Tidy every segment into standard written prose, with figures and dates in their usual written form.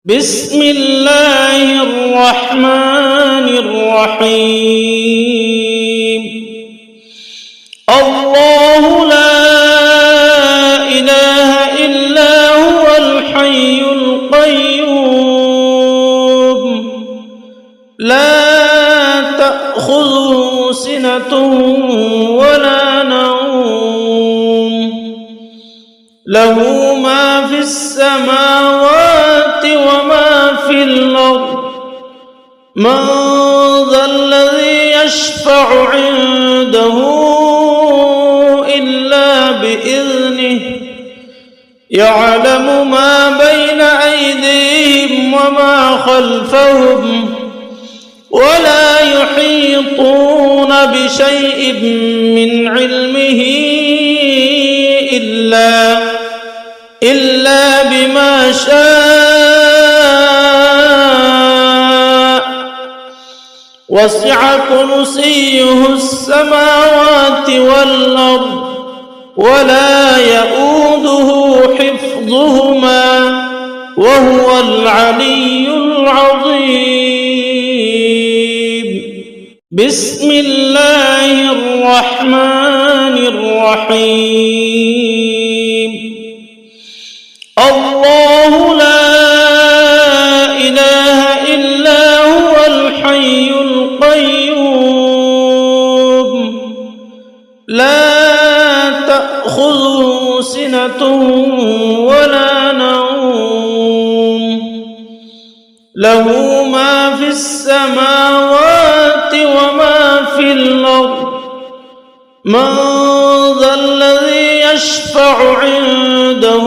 بسم الله الرحمن الرحيم. الله لا إله إلا هو الحي القيوم لا تأخذه سنة ولا نوم له ما في السماوات وما في الأرض من ذا الذي يشفع عنده إلا بإذنه يعلم ما بين أيديهم وما خلفهم ولا يحيطون بشيء من علمه إلا بما شاء وسع كرسيه السماوات والأرض ولا يؤوده حفظهما وهو العلي العظيم. بسم الله الرحمن الرحيم. الله لا إله إلا هو الحي القيوم لا تأخذه سنة ولا نوم له ما في السماوات وما في الأرض من ذا الذي يشفع عنده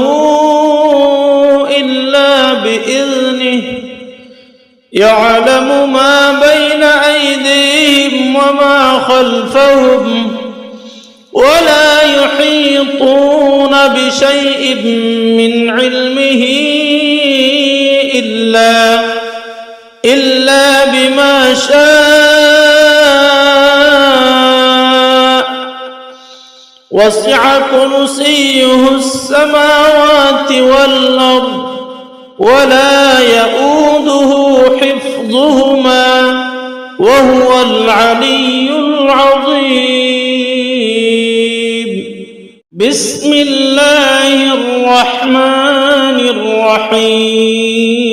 إلا بإذنه يعلم ما بين أيديهم وما خلفهم ولا يحيطون بشيء من علمه إلا بما شاء وسع كرسيه السماوات والأرض ولا يؤوده حفظهما وهو العلي العظيم. بسم الله الرحمن الرحيم.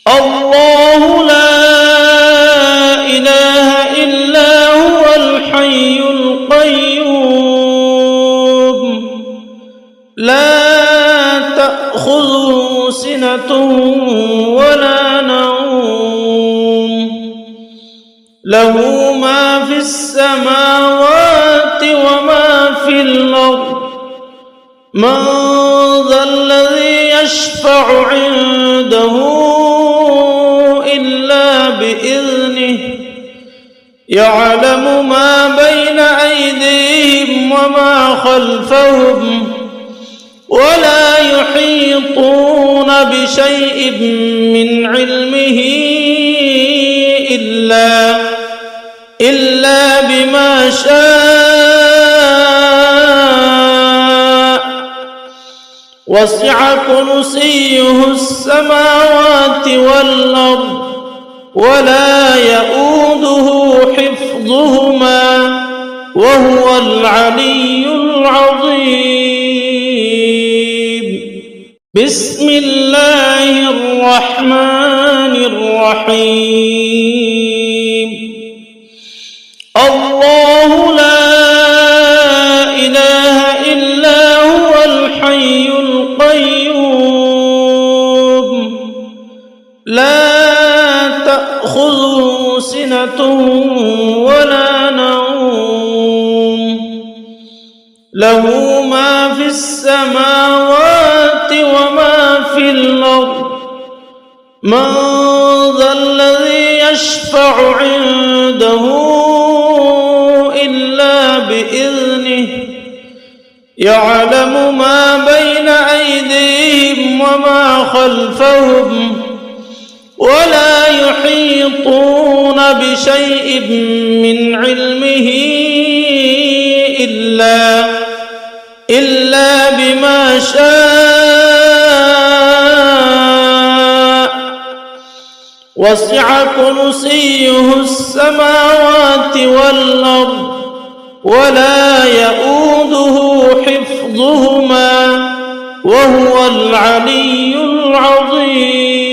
الله لا إله إلا هو الحي القيوم لا تأخذه سنة ولا نوم له ما في السماوات وما في الأرض من ذا الذي يشفع عنده إلا بإذنه يعلم ما بين أيديهم وما خلفهم ولا يحيطون بشيء من علمه إلا بما شاء وسع كرسيه السماوات والأرض ولا يؤوده حفظهما وهو العلي العظيم. بسم الله الرحمن الرحيم. الله لا إله إلا هو الحي القيوم لا تأخذه سنة ولا نوم له ما في السماوات وما في الأرض من ذا الذي يشفع عنده إلا بإذنه يعلم ما بين أيديهم وما خلفهم ولا يحيطون بشيء من علمه إلا بما شاء وسع كرسيه السماوات والأرض ولا يؤوده حفظهما وهو العلي العظيم.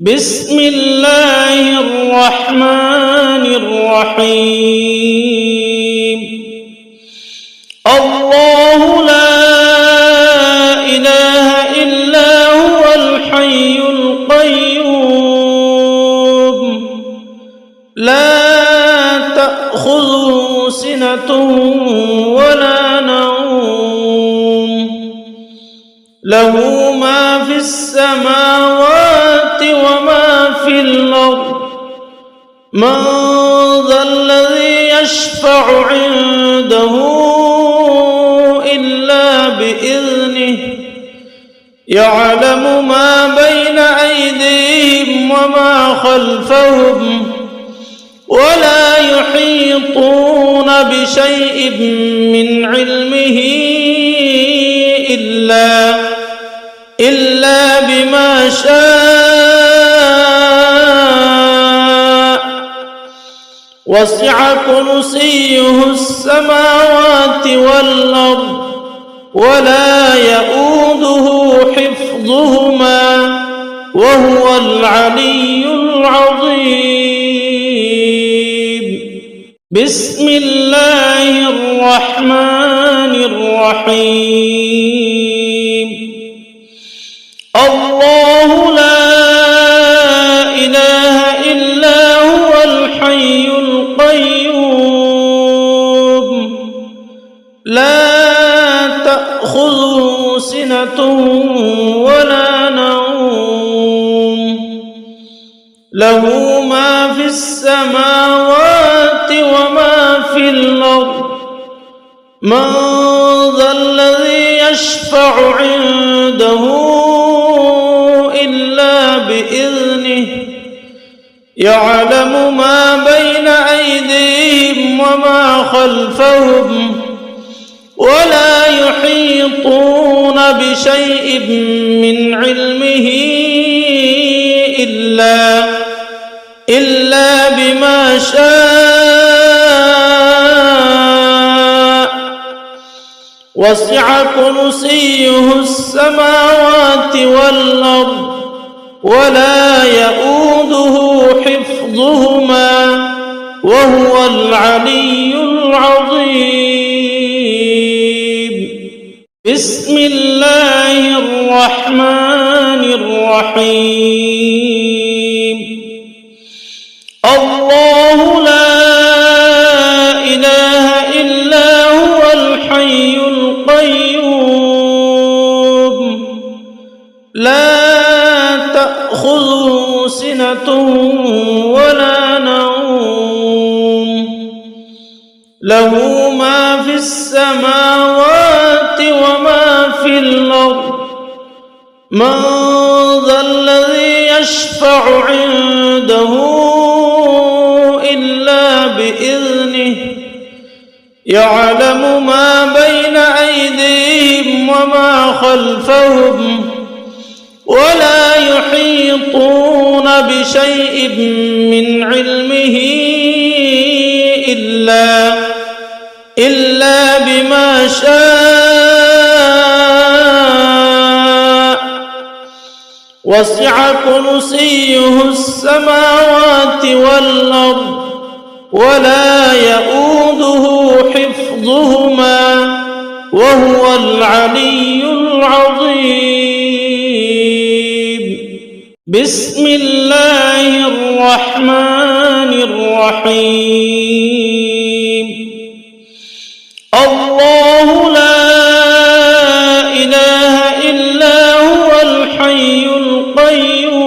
بسم الله الرحمن الرحيم. الله لا إله إلا هو الحي القيوم لا تأخذه سنة ولا نوم له ما في السماوات وما في الأرض من ذا الذي يشفع عنده إلا بإذنه يعلم ما بين أيديهم وما خلفهم ولا يحيطون بشيء من علمه إلا بما شاء وسع كرسيه السماوات والأرض ولا يؤوده حفظهما وهو العلي العظيم. بسم الله الرحمن الرحيم. الله لا إله إلا هو الحي القيوم لا تأخذه سنة ولا نوم له ما في السماوات وما في الأرض من ذا الذي يشفع عنده إلا بإذنه يعلم ما بين أيديهم وما خلفهم ولا يحيطون بشيء من علمه إلا بما شاء وسع كرسيه السماوات والأرض ولا يؤوده حفظهما وهو العلي العظيم. بسم الله الرحمن الرحيم. الله لا إله إلا هو الحي القيوم لا تأخذه سنة ولا نوم له ما في السماوات وما في الأرض من ذا الذي يشفع عنده إلا بإذنه يعلم ما بين أيديهم وما خلفهم ولا يحيطون بشيء من علمه إلا بما شاء وسع كرسيه السماوات والأرض ولا يؤوده حفظهما وهو العلي العظيم. بسم الله الرحمن الرحيم. الله لا إله إلا هو الحي القيوم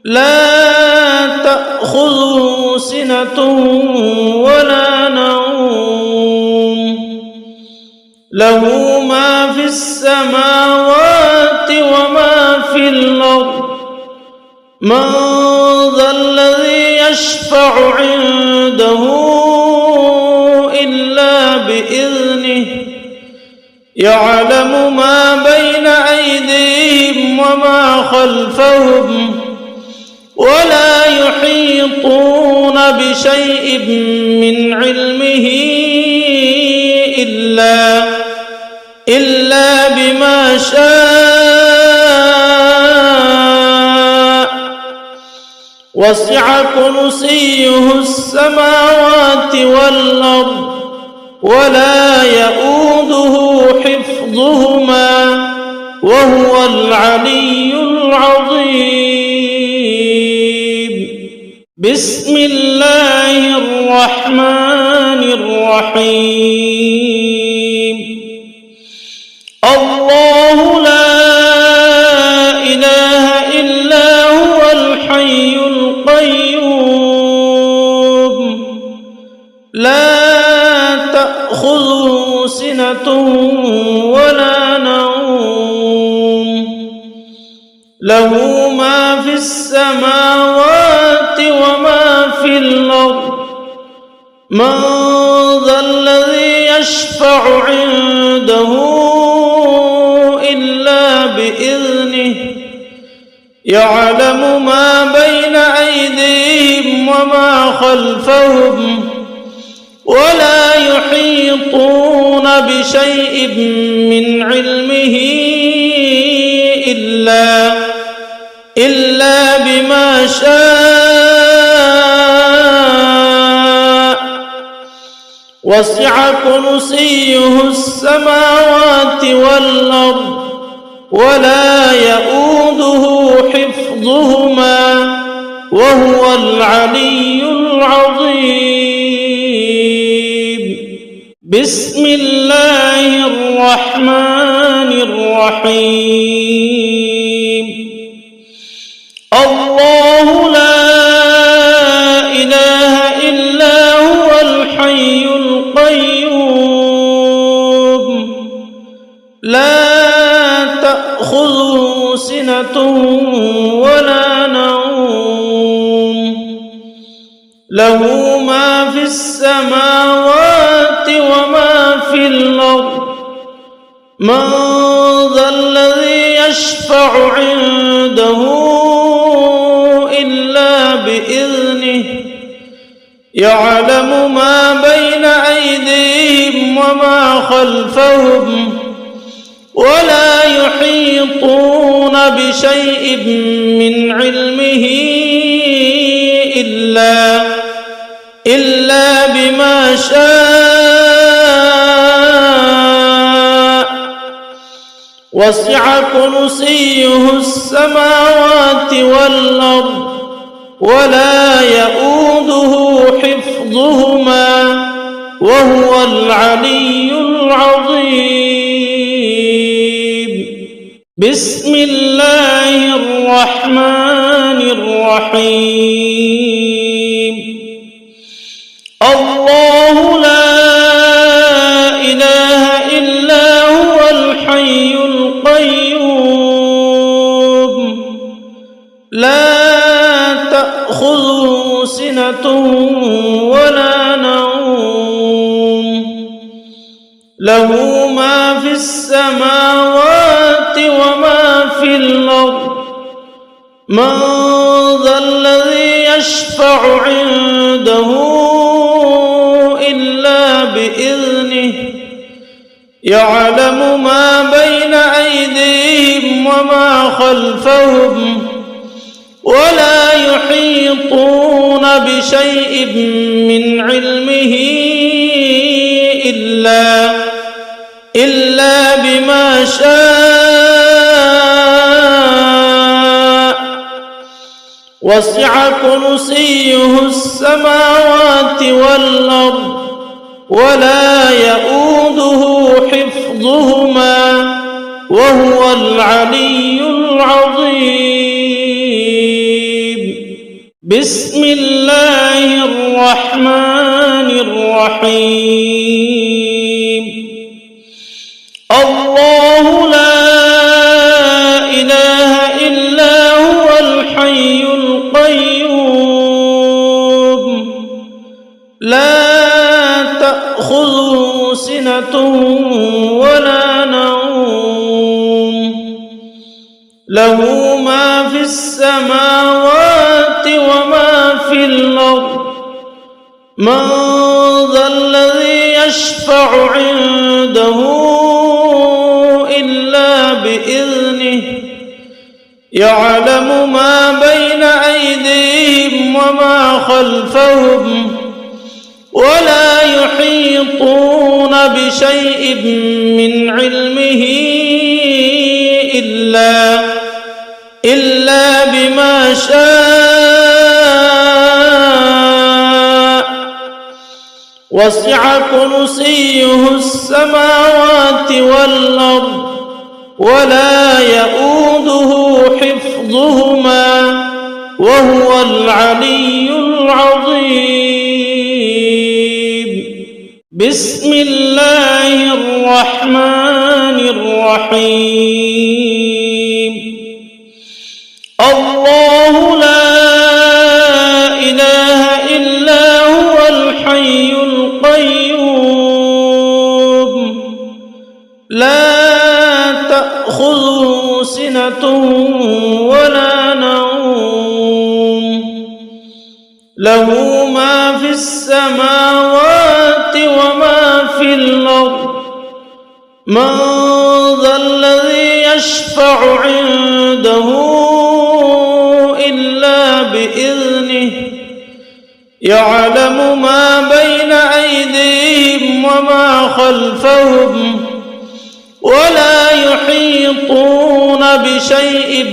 لا تأخذه سنة ولا نوم له ما في السماوات وما في الأرض من ذا الذي يشفع عنده إلا بإذنه يعلم ما بين أيديهم وما خلفهم ولا يحيطون بشيء من علمه إلا بما شاء وسع كرسيه السماوات والأرض ولا يؤوده حفظهما وهو العلي العظيم. بسم الله الرحمن الرحيم. الله لا إله إلا هو الحي القيوم لا تأخذه سنة ولا نوم له ما في السماوات وما في الأرض من ذا الذي يشفع عنده إلا بإذنه يعلم ما بين أيديهم وما خلفهم ولا يحيطون بشيء من علمه إلا بما شاء وسع كرسيه السماوات والأرض ولا يؤوده حفظهما وهو العلي العظيم. بسم الله الرحمن الرحيم. الله لا إله إلا هو الحي القيوم لا تأخذه سنة ولا نوم له ما في السماوات وما في الأرض من ذا الذي يشفع عنده إلا بإذنه يعلم ما بين أيديهم وما خلفهم ولا يحيطون بشيء من علمه إلا بما شاء وسع كرسيه السماوات والأرض ولا يؤوده حفظهما وهو العلي العظيم. بسم الله الرحمن الرحيم. الله لا إله إلا هو الحي القيوم لا تأخذه سنة ولا نوم له ما في السماوات وما في الأرض من ذا الذي يشفع عنده إلا بإذنه يعلم ما بين أيديهم وما خلفهم ولا يحيطون بشيء من علمه إلا بما شاء وسع كرسيه السماوات والأرض ولا يؤوده حفظهما وهو العلي العظيم. بسم الله الرحمن الرحيم. الله لا إله إلا هو الحي القيوم لا تأخذه سنة ولا نوم له ما في السماوات وما في الأرض من ذا الذي يشفع عنده إلا بإذنه يعلم ما بين أيديهم وما خلفهم ولا يحيطون بشيء من علمه إلا بما شاء وسع كرسيه السماوات والأرض ولا يؤوده حفظهما وهو العلي العظيم. بسم الله الرحمن الرحيم. الله لا إله إلا هو الحي القيوم لا تأخذه سنة ولا نوم له ما في السماوات وما في الأرض من ذا الذي يشفع عنده إلا بإذنه يعلم ما بين أيديهم وما خلفهم ولا يحيطون بشيء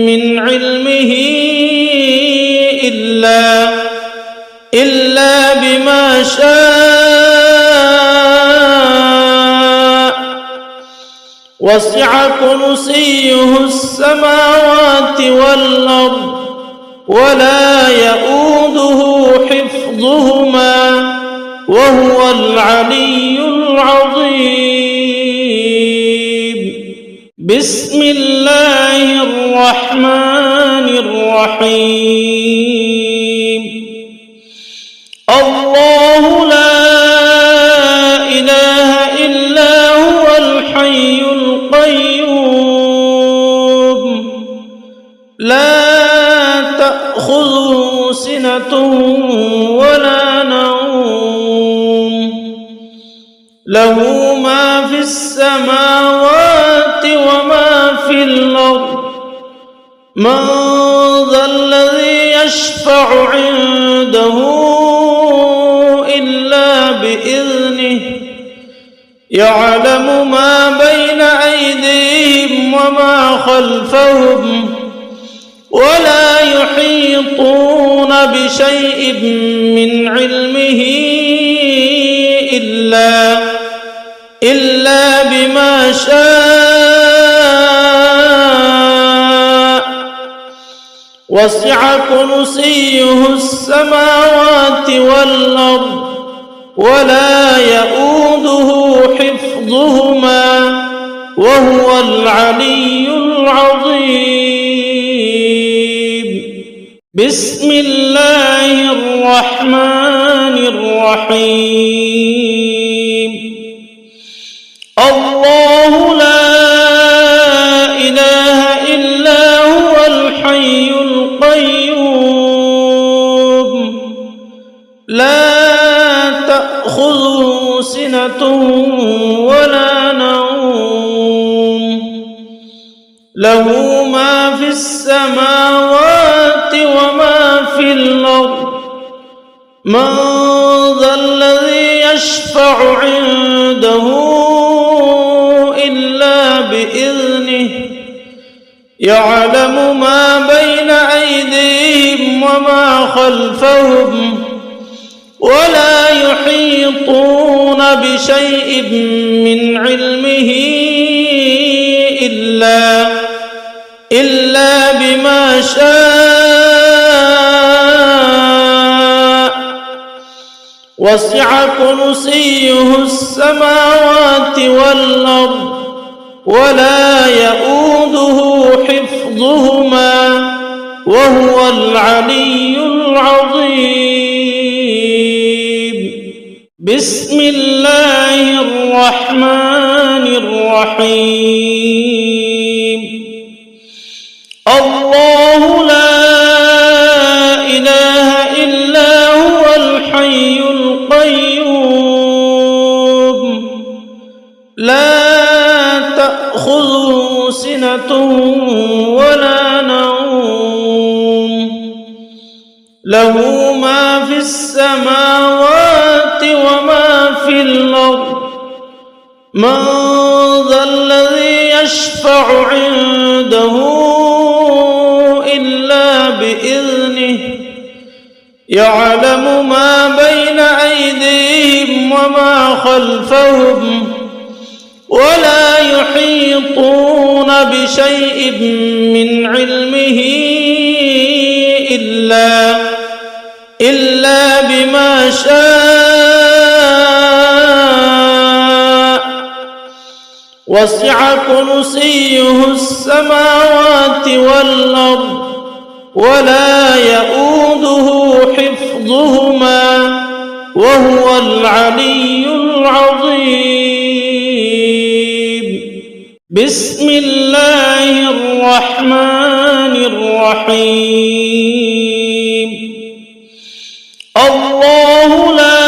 من علمه إلا بما شاء وسع كرسيه السماوات والأرض ولا يؤوده حفظهما وهو العلي العظيم. بسم الله الرحمن الرحيم. الله لا إله إلا هو الحي القيوم لا تأخذه سنة ولا نوم له ما في السماوات وما في الأرض من ذا الذي يشفع عنده إلا بإذنه يعلم ما بين أيديهم وما خلفهم ولا يحيطون بشيء من علمه إلا بما شاء وسع كرسيه السماوات والأرض ولا يؤوده حفظهما وهو العلي العظيم. بسم الله الرحمن الرحيم. الله لا إله إلا هو الحي القيوم لا تأخذه سنة ولا نوم له ما في السماوات وما في الأرض من ذا الذي يشفع عنده إلا بإذنه يعلم ما بين أيديهم وما خلفهم ولا يحيطون بشيء من علمه إلا بما شاء وسع كرسيه السماوات والأرض ولا يؤوده حفظهما وهو العلي العظيم. بسم الله الرحمن الرحيم. الله لا إله إلا هو الحي القيوم لا تأخذه سنة ولا نوم له ما في السماوات وما في الأرض من ذا الذي يشفع عنده إلا بإذنه يعلم ما بين أيديهم وما خلفهم ولا يحيطون بشيء من علمه إلا بما شاء وسع كرسيه السماوات والأرض ولا يؤوده حفظهما وهو العلي العظيم بسم الله الرحمن الرحيم الله لا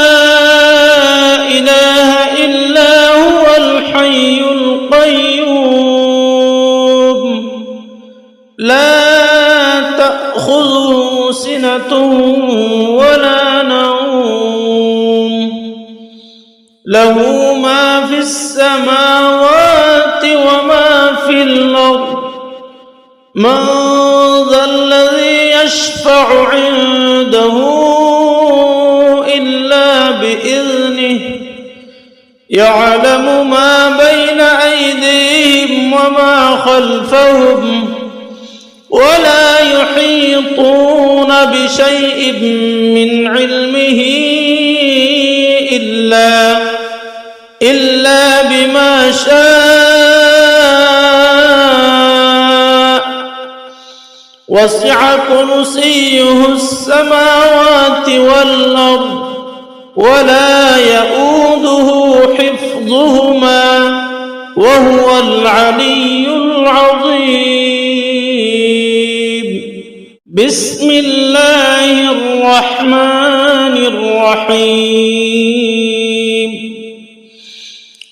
إله إلا هو الحي القيوم لا تأخذه سنة ولا نوم له ما في السماوات وما في الأرض من ذا الذي يشفع عنده إلا بإذنه يعلم ما بين أيديهم وما خلفهم ولا يحيطون بشيء من علمه إلا بما شاء وسع كرسيه السماوات والأرض ولا يؤوده حفظهما وهو العلي العظيم بسم الله الرحمن الرحيم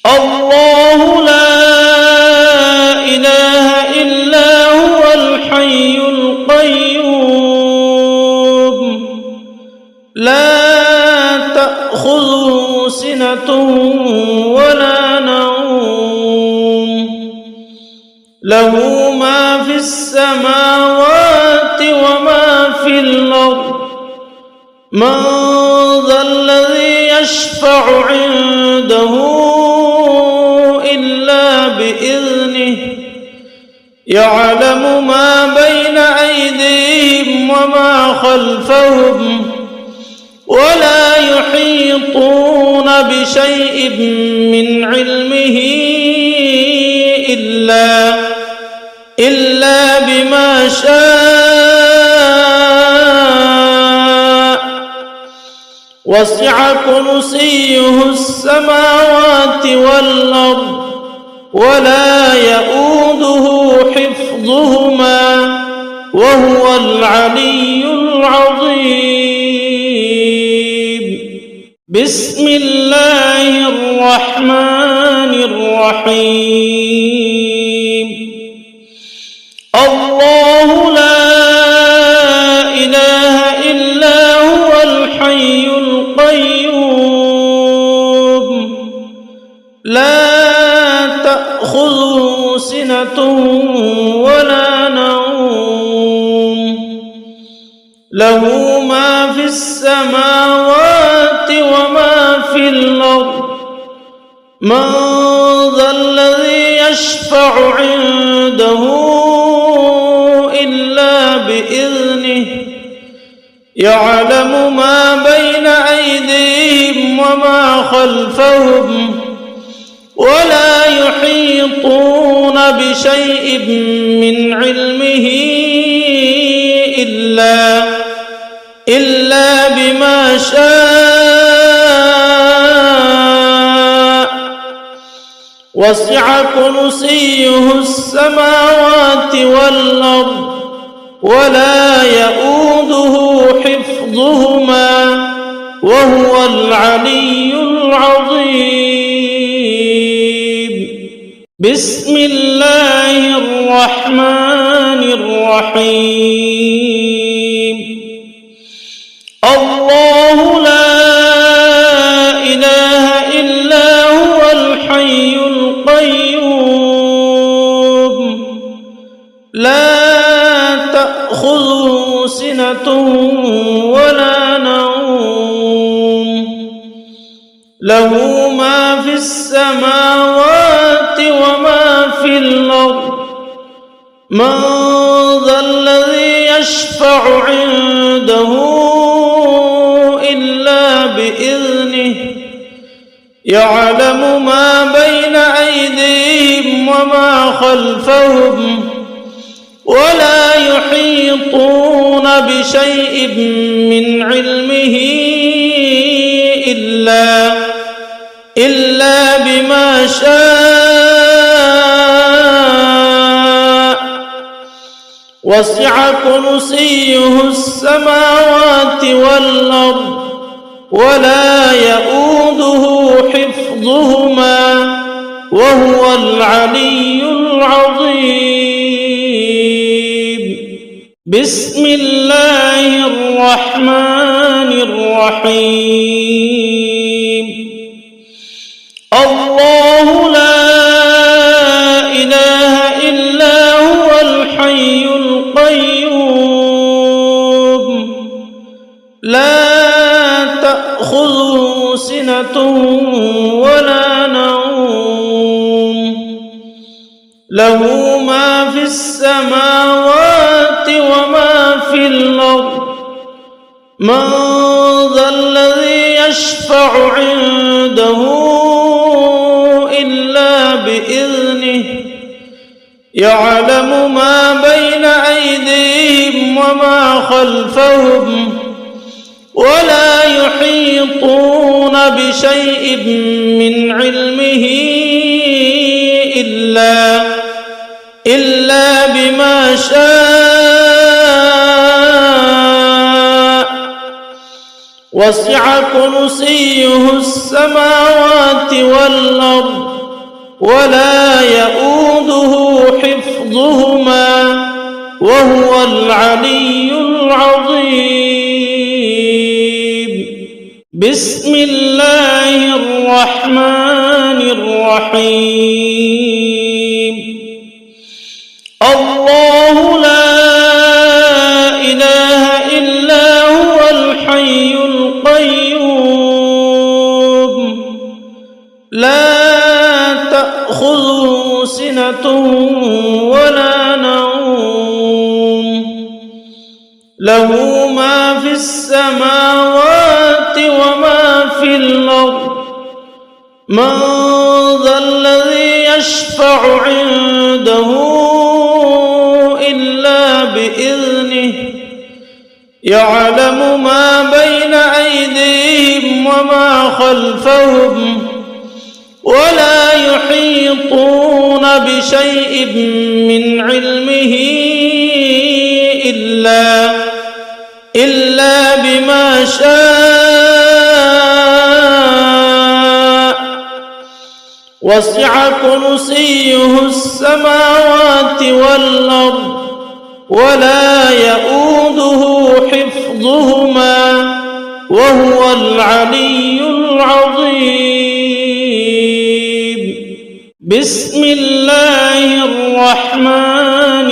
الله لا إله إلا هو الحي القيوم لا تأخذه سنة ولا نوم له ما في السماوات وما في الأرض من ذا الذي يشفع عنده إلا بإذنه يعلم ما بين أيديهم وما خلفهم ولا يحيطون بشيء من علمه إلا بما شاء وسع كرسيه السماوات والأرض ولا يؤوده حفظهما وهو العلي العظيم بسم الله الرحمن الرحيم الله لا إله إلا هو الحي القيوم لا تأخذه سنة ولا نوم له ما في السماوات وما في الأرض من ذا الذي يشفع عنده إلا بإذنه يعلم ما بين أيديهم وما خلفهم ولا يحيطون بشيء من علمه إلا بما شاء وسع كرسيه السماوات والأرض ولا يؤوده حفظهما وهو العلي العظيم. بسم الله الرحمن الرحيم. الله لا إله إلا هو الحي القيوم لا تأخذه سنة ولا نوم له ما في السماوات وما في الأرض من ذا الذي يشفع عنده إلا بإذنه يعلم ما بين أيديهم وما خلفهم ولا يحيطون بشيء من علمه إلا بما شاء وسع كرسيه السماوات والأرض ولا يؤوده حفظهما وهو العلي العظيم. بسم الله الرحمن الرحيم. الله لا إله إلا هو الحي القيوم لا تأخذه سنة ولا نوم له ما في السماوات وما في الأرض من ذا الذي يشفع عنده إلا بإذنه يعلم ما بين أيديهم وما خلفهم ولا يحيطون بشيء من علمه إلا بما شاء وسع كرسيه السماوات والأرض ولا يؤوده حفظهما وهو العلي العظيم. بسم الله الرحمن الرحيم. الله لا إله إلا هو الحي القيوم لا تأخذه سنة ولا نوم له ما في السماوات وما في الأرض من ذا الذي يشفع عنده إلا بإذنه يعلم ما بين أيديهم وما خلفهم ولا يحيطون بشيء من علمه إلا بما شاء وسع كرسيه السماوات والأرض ولا يؤوده حفظهما وهو العلي العظيم. بسم الله الرحمن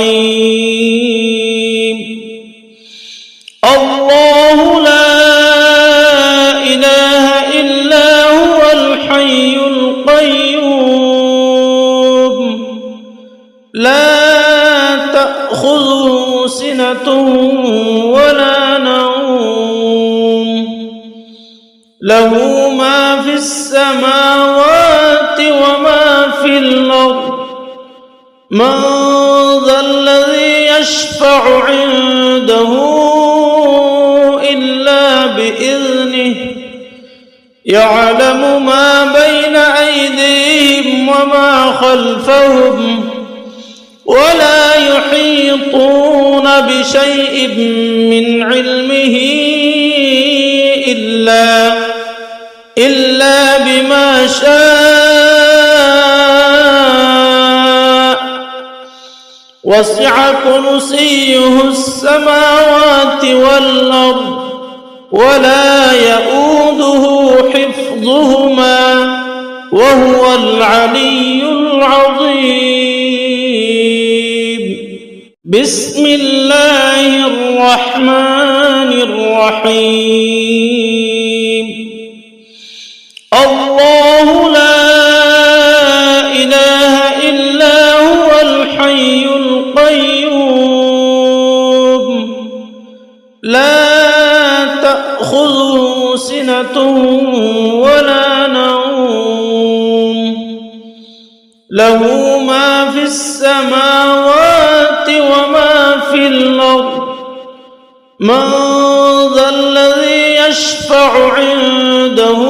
الرحيم. الله لا إله إلا هو الحي القيوم لا تأخذه سنة ولا نوم له ما في السماوات وما في الأرض من ذا الذي يشفع عنده إلا بإذنه يعلم ما بين أيديهم وما خلفهم ولا يحيطون بشيء من علمه إلا بما شاء وسع كرسيه السماوات والأرض ولا يؤوده حفظهما وهو العلي العظيم. بسم الله الرحمن الرحيم. الله لا إله إلا هو الحي القيوم لا تأخذه سنة ولا نوم له ما في السماوات وما في الأرض من ذا الذي يشفع عنده إلا بإذنه يعلم ما بين أيديهم وما خلفهم ولا يحيطون بشيء من علمه إلا بما شاء وسع كرسيه السماوات والأرض ولا يؤوده حفظهما وهو العلي العظيم. بسم الله الرحمن الرحيم. الله لا إله إلا هو الحي القيوم لا تأخذه سنة ولا نوم له ما في السماوات وما في الأرض من ذا الذي يشفع عنده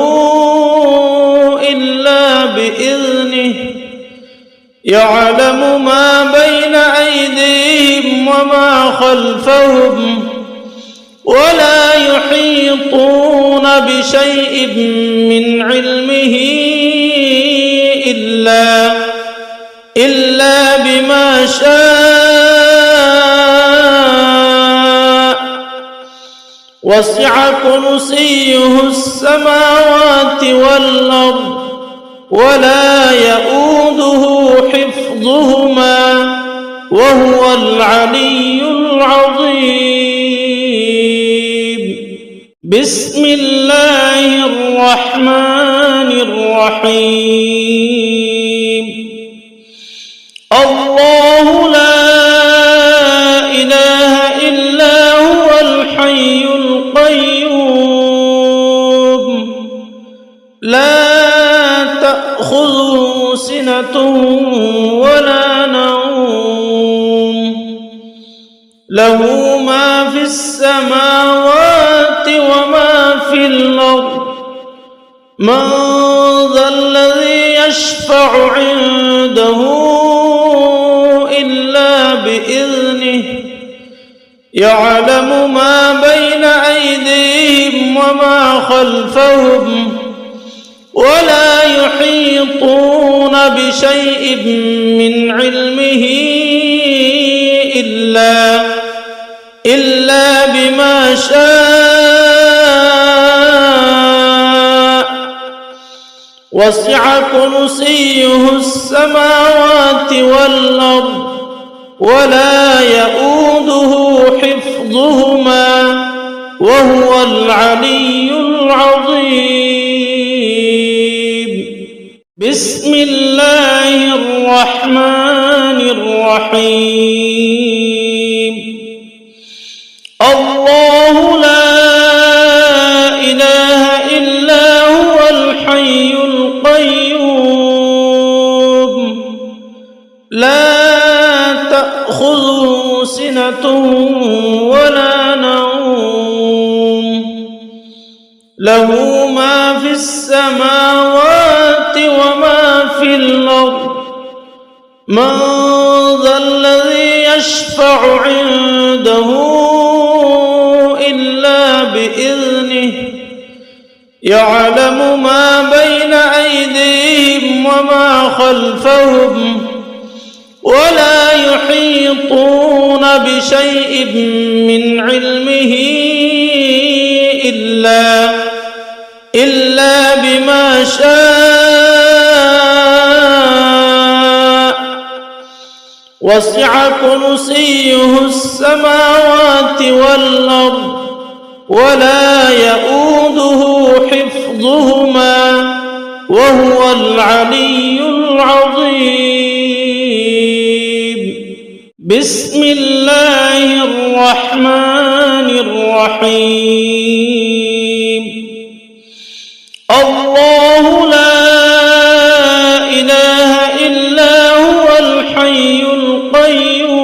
إلا بإذنه يعلم ما بين أيديهم وما خلفهم ولا يحيطون بشيء من علمه إلا بما شاء وسع كرسيه السماوات والأرض ولا يؤوده حفظهما وهو العلي العظيم. بسم الله الرحمن الرحيم. الله لا إله إلا هو الحي القيوم لا تأخذه سنة ولا نوم له ما في السماوات وما في الأرض من ذا الذي يشفع عنده إلا بإذنه يعلم ما بين أيديهم وما خلفهم ولا يحيطون بشيء من علمه إلا بما شاء وسع كرسيه السماوات والأرض ولا يؤوده حفظهما وهو العلي العظيم. بسم الله الرحمن الرحيم. الله لا إله إلا هو الحي القيوم لا تأخذه سنة ولا نوم له ما في السماوات وما في الأرض من ذا الذي يشفع عنده إلا بإذنه يعلم ما بين أيديهم وما خلفهم ولا يحيطون بشيء من علمه إلا بما شاء وسع كرسيه السماوات والأرض ولا يؤوده حفظهما وهو العلي العظيم. بسم الله الرحمن الرحيم. الله لا إله إلا هو الحي القيوم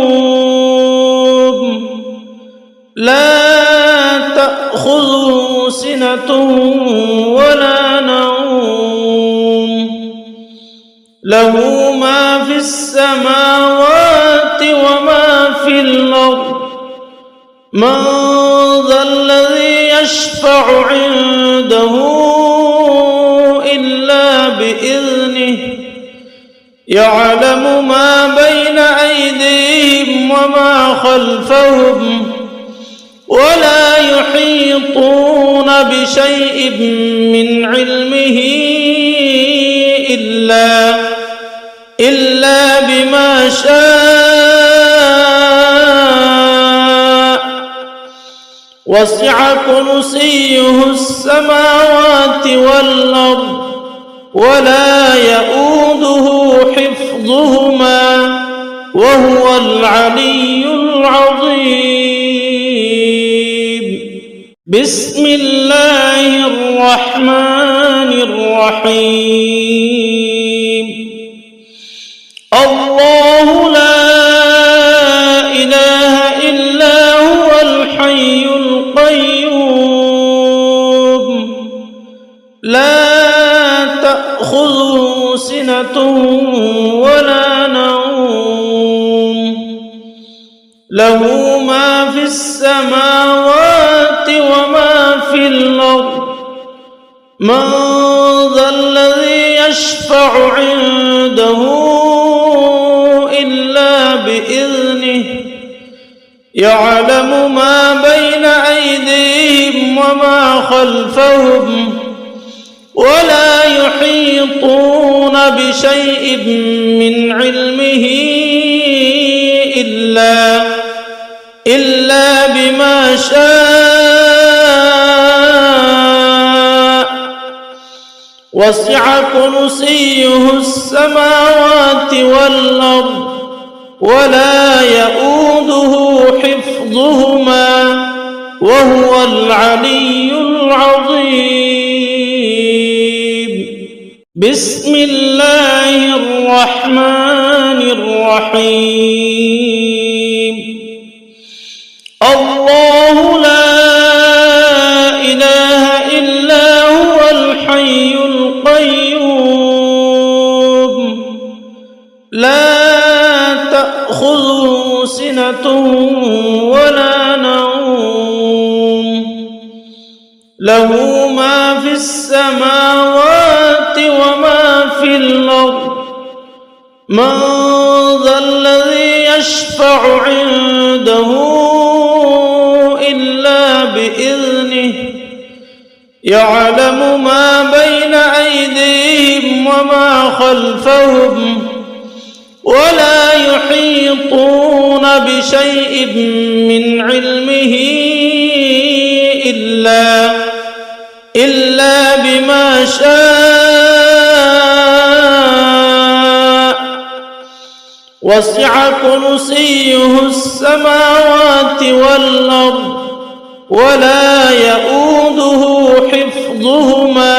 لا تأخذه سنة ولا نوم له ما في السماوات وما في الأرض من ذا الذي يشفع عنده إلا بإذنه يعلم ما بين أيديهم وما خلفهم ولا يحيطون بشيء من علمه إلا بما شاء وسع كرسيه السماوات والأرض ولا يؤوده حفظهما وهو العلي العظيم. بسم الله الرحمن الرحيم. الله لا إله إلا هو الحي القيوم لا تأخذه سنة ولا نوم له ما في السماوات وما في الأرض من ذا الذي يشفع عنده إلا بإذنه يعلم ما بين أيديهم وما خلفهم ولا يحيطون بشيء من علمه إلا بما شاء وسع كرسيه السماوات والأرض ولا يؤوده حفظهما وهو العلي العظيم. بسم الله الرحمن الرحيم. الله لا إله إلا هو الحي القيوم لا تأخذه سنة ولا نوم له ما في السماوات وما في الأرض من ذا الذي يشفع عنده إلا بإذنه يعلم ما بين أيديهم وما خلفهم ولا يحيطون بشيء من علمه إلا بما شاء وسع كرسيه السماوات والأرض ولا يؤوده حفظهما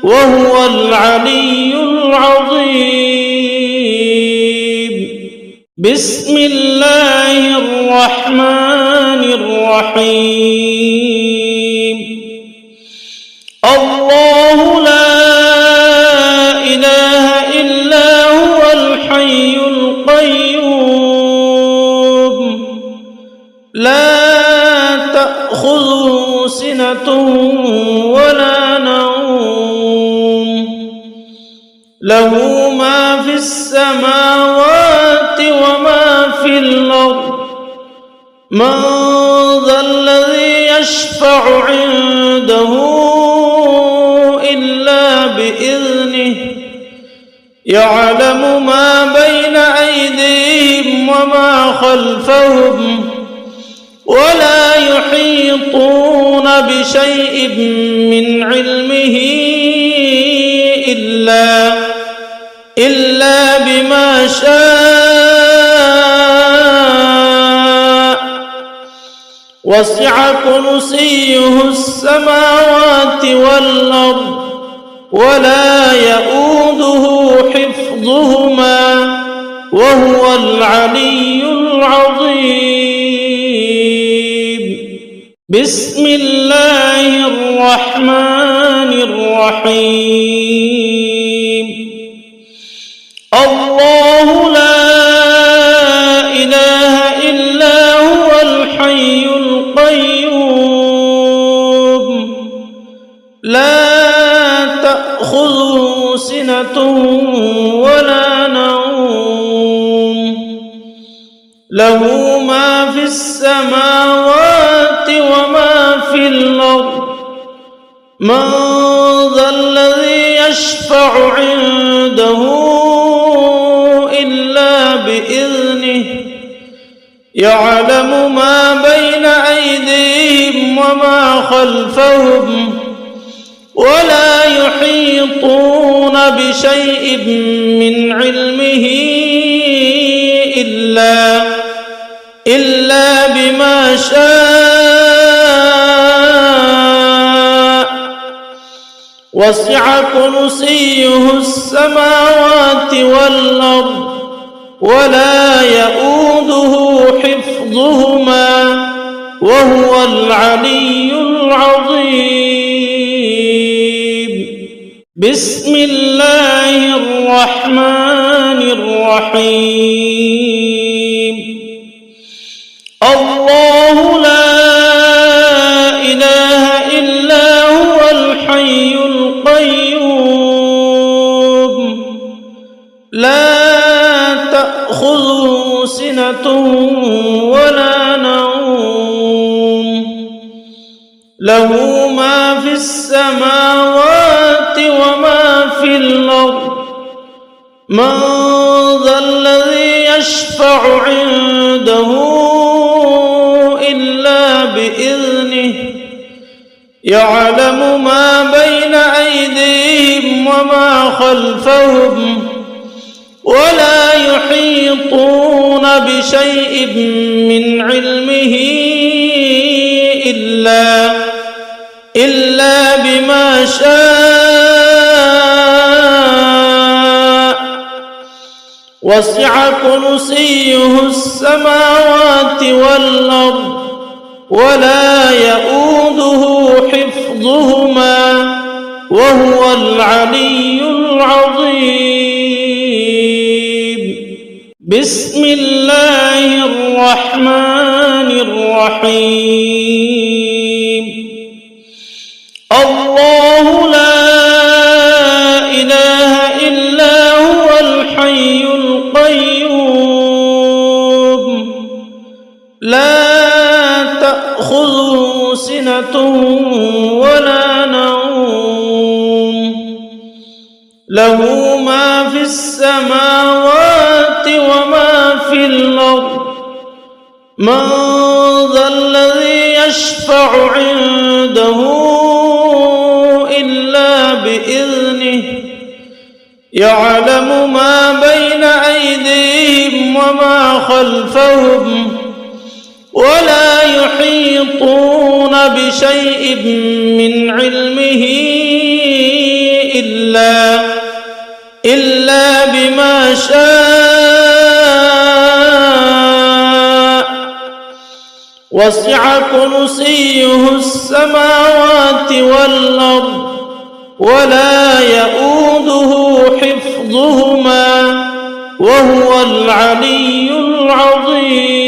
وهو العلي العظيم. بسم الله الرحمن الرحيم. الله لا إله إلا هو الحي القيوم لا تأخذه سنة ولا نوم له ما في السماوات وما في الأرض من ذا الذي يشفع عنده إلا بإذنه يعلم ما بين أيديهم وما خلفهم ولا يحيطون بشيء من علمه إلا بما شاء وسع كرسيه السماوات والأرض ولا يؤوده حفظهما وهو العلي العظيم. بسم الله الرحمن الرحيم. الله لا إله إلا هو الحي له ما في السماوات وما في الأرض من ذا الذي يشفع عنده إلا بإذنه يعلم ما بين أيديهم وما خلفهم ولا يحيطون بشيء من علمه إلا بما شاء وسع كرسيه السماوات والأرض ولا يؤوده حفظهما وهو العلي العظيم. بسم الله الرحمن الرحيم. الله لا إله إلا هو الحي القيوم لا تأخذه سنة ولا نوم له ما في السماوات وما في الأرض من ذا الذي يشفع عنده إلا بإذنه يعلم ما بين أيديهم وما خلفهم ولا يحيطون بشيء من علمه إلا بما شاء وسع كرسيه السماوات والأرض ولا يؤوده حفظهما وهو العلي العظيم. بسم الله الرحمن الرحيم. الله لا إله إلا هو الحي القيوم لا تأخذه سنة ولا نوم له ما في السماوات وما في الأرض من ذا الذي يشفع عنده إلا بإذنه يعلم ما بين أيديهم وما خلفهم ولا يحيطون بشيء من علمه إلا بما شاء وسع كرسيه السماوات والأرض ولا يؤوده حفظهما وهو العلي العظيم.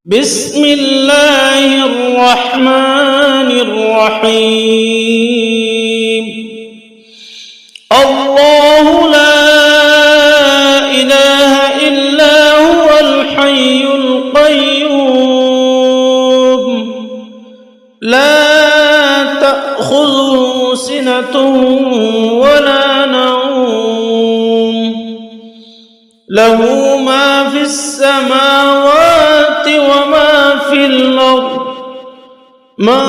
بسم الله الرحمن الرحيم. الله لا إله إلا هو الحي القيوم لا تأخذه سنة ولا نوم له ما في السماوات وما في الأرض من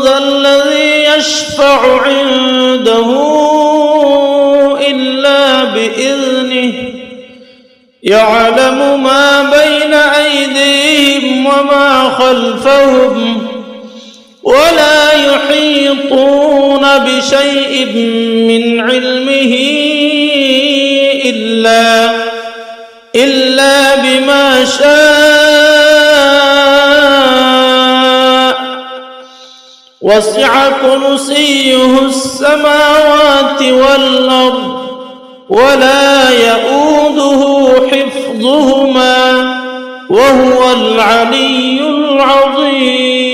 ذا الذي يشفع عنده إلا بإذنه يعلم ما بين أيديهم وما خلفهم ولا يحيطون بشيء من علمه إلا بما شاء وسع كرسيه السماوات والأرض ولا يؤوده حفظهما وهو العلي العظيم.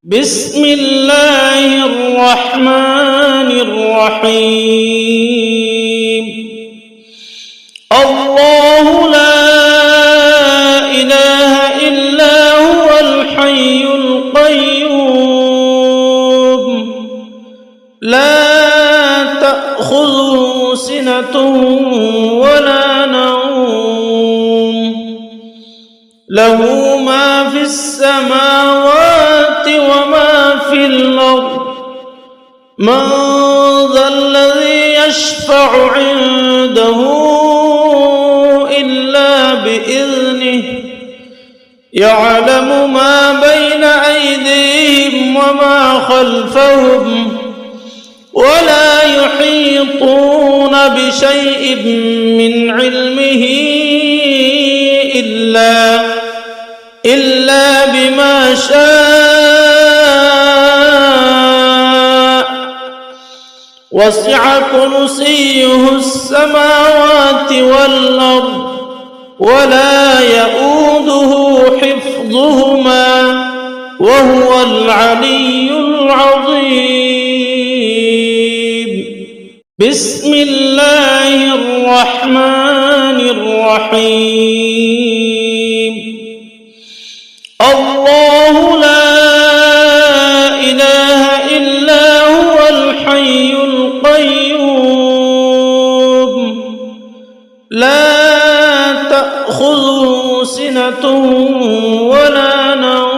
بسم الله الرحمن الرحيم. تأخذه سنة ولا نوم له ما في السماوات وما في الأرض من ذا الذي يشفع عنده إلا بإذنه يعلم ما بين أيديهم وما خلفهم ولا يحيطون بشيء من علمه إلا بما شاء وسع كرسيه السماوات والأرض ولا يؤوده حفظهما وهو العلي العظيم بسم الله الرحمن الرحيم الله لا إله إلا هو الحي القيوم لا تأخذه سنة ولا نوم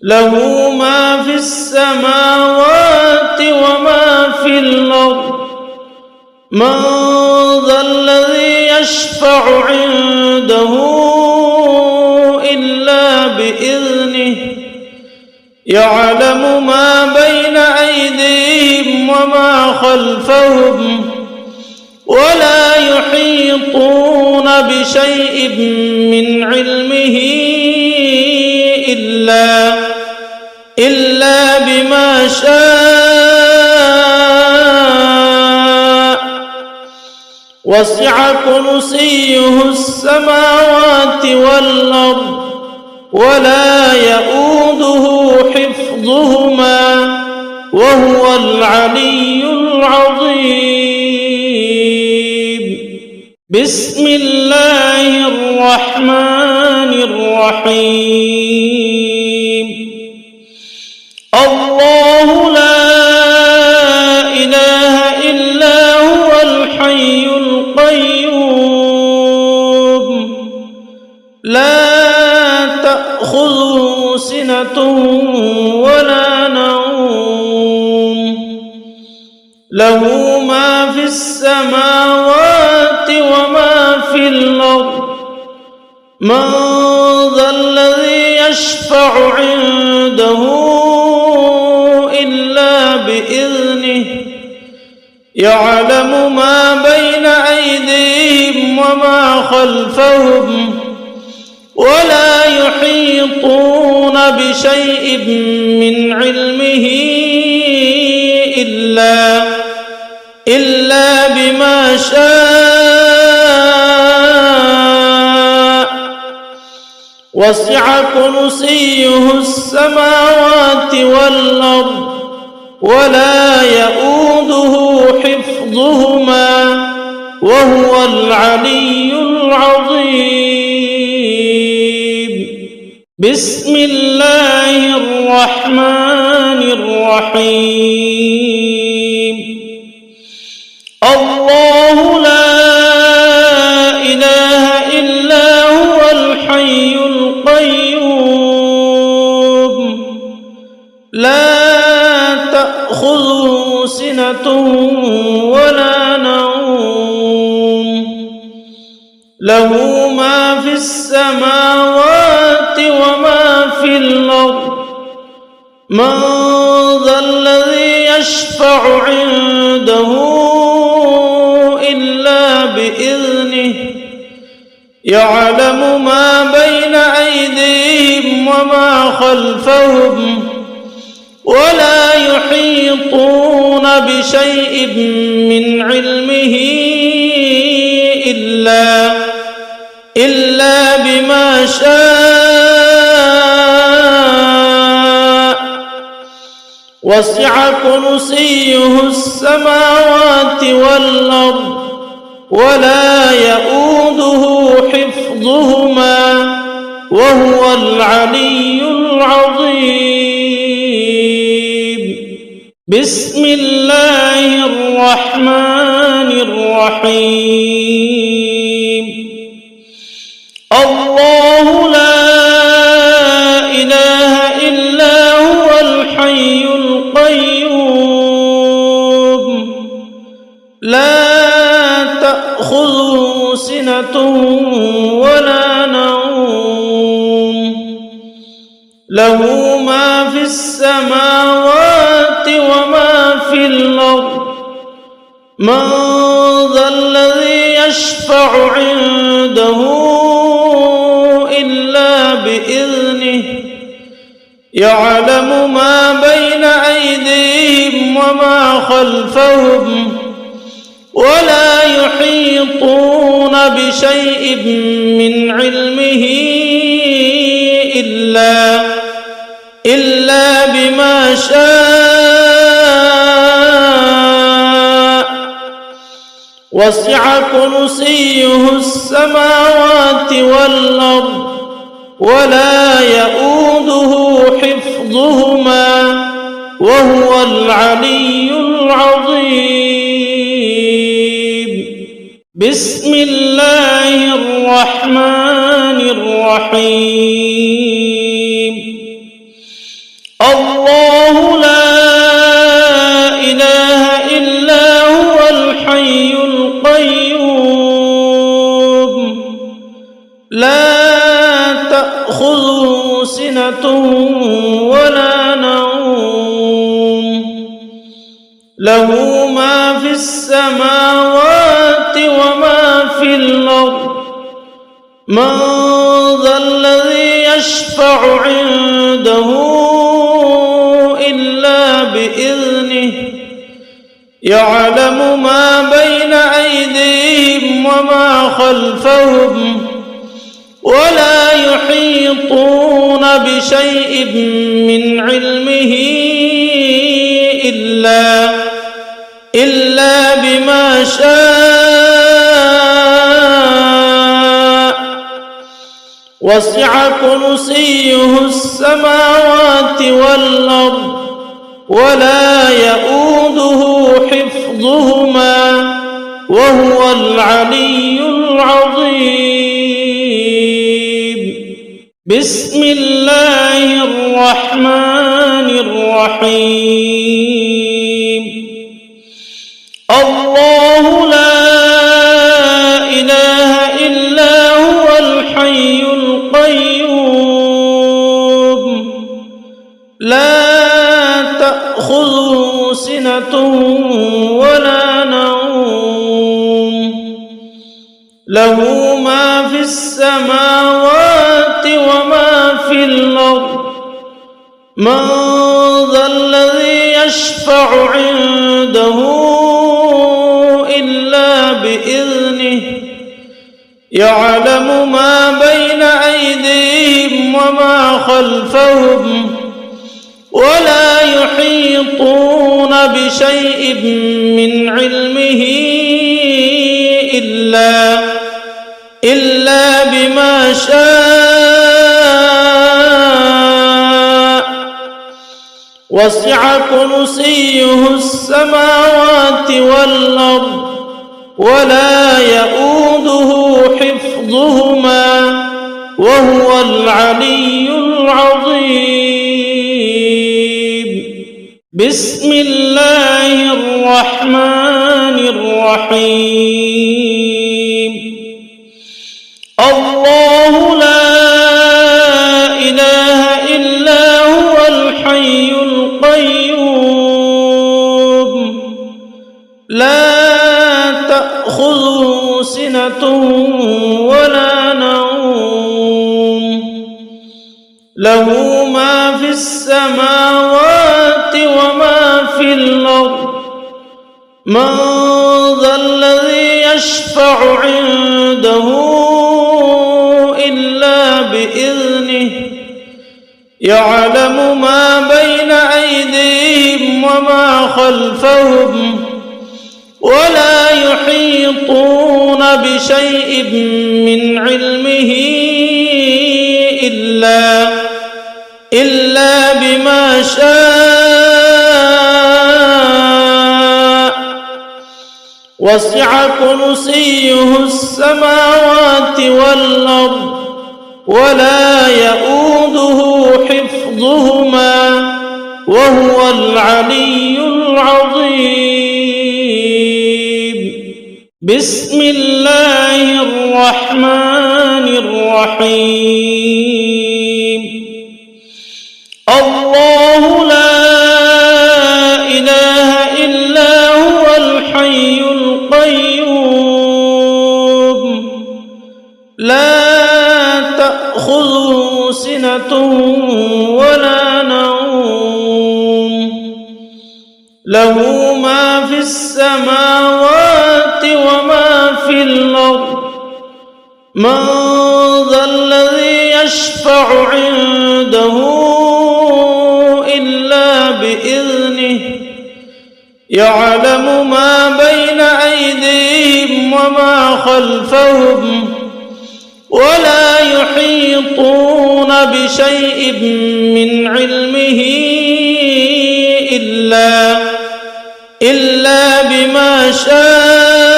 له ما في السماوات وما في الأرض من ذا الذي يشفع عنده إلا بإذنه يعلم ما بين أيديهم وما خلفهم ولا يحيطون بشيء من علمه إلا بما شاء وسع كرسيه السماوات والأرض ولا يؤوده حفظهما وهو العلي العظيم بسم الله الرحمن الرحيم الله لا إله إلا هو الحي القيوم لا تأخذه سنة ولا نوم له ما في السماوات وما في الأرض من ذا الذي يشفع عنده إلا بإذنه يعلم ما بين أيديهم وما خلفهم ولا يحيطون بشيء من علمه إلا بما شاء وسع كرسيه السماوات والأرض ولا يؤوده حفظهما وهو العلي العظيم بسم الله الرحمن الرحيم الله لا إله إلا هو الحي القيوم لا تأخذه سنة ولا نوم له ما في السماوات وما في الأرض من ذا الذي يشفع عنده إلا بإذنه يعلم ما بين أيديهم وما خلفهم ولا يحيطون بشيء من علمه إلا بما شاء وسع كرسيه السماوات والأرض ولا يؤوده حفظهما وهو العلي العظيم بسم الله الرحمن الرحيم الله لا إله إلا هو الحي القيوم لا تأخذه سنة ولا نوم له ما في السماوات وما في الأرض من ذا الذي يشفع عنده إلا بإذنه يعلم ما بين أيديهم وما خلفهم ولا يحيطون بشيء من علمه إلا بما شاء وسع كرسيه السماوات والأرض ولا يؤوده حفظهما وهو العلي العظيم بسم الله الرحمن الرحيم الله لا إله إلا هو الحي القيوم لا تأخذه سنة ولا نوم له ما في السماوات وما في الأرض من ذا الذي يشفع عنده إلا بإذنه يعلم ما بين أيديهم وما خلفهم ولا يحيطون بشيء من علمه إلا بما شاء وسع كرسيه السماوات والأرض ولا يؤوده حفظهما وهو العلي العظيم بسم الله الرحمن الرحيم الله لا إله إلا هو الحي القيوم لا تأخذه سنة ولا نوم له ما في السماوات وما في الأرض من ذا الذي يشفع عنده إلا بإذنه يعلم ما بين أيديهم وما خلفهم ولا يحيطون بشيء من علمه إلا بما شاء وسع كرسيه السماوات والأرض ولا يؤوده حفظهما وهو العلي العظيم بسم الله الرحمن الرحيم الله لا إله إلا هو الحي القيوم لا تأخذه سنة ولا نوم له ما في السماوات وما في الأرض من ذا الذي يشفع عنده إلا بإذنه يعلم ما بين أيديهم وما خلفهم ولا يحيطون بشيء من علمه إلا بما شاء وسع كرسيه السماوات والأرض ولا يؤوده حفظهما وهو العلي العظيم. بسم الله الرحمن الرحيم. الله لا إله إلا هو الحي القيوم لا تأخذه سنة ولا نوم له ما في السماوات وما في الأرض من ذا الذي يشفع عنده إلا بإذنه يعلم ما بين أيديهم وما خلفهم ولا يحيطون بشيء من علمه إلا بما شاء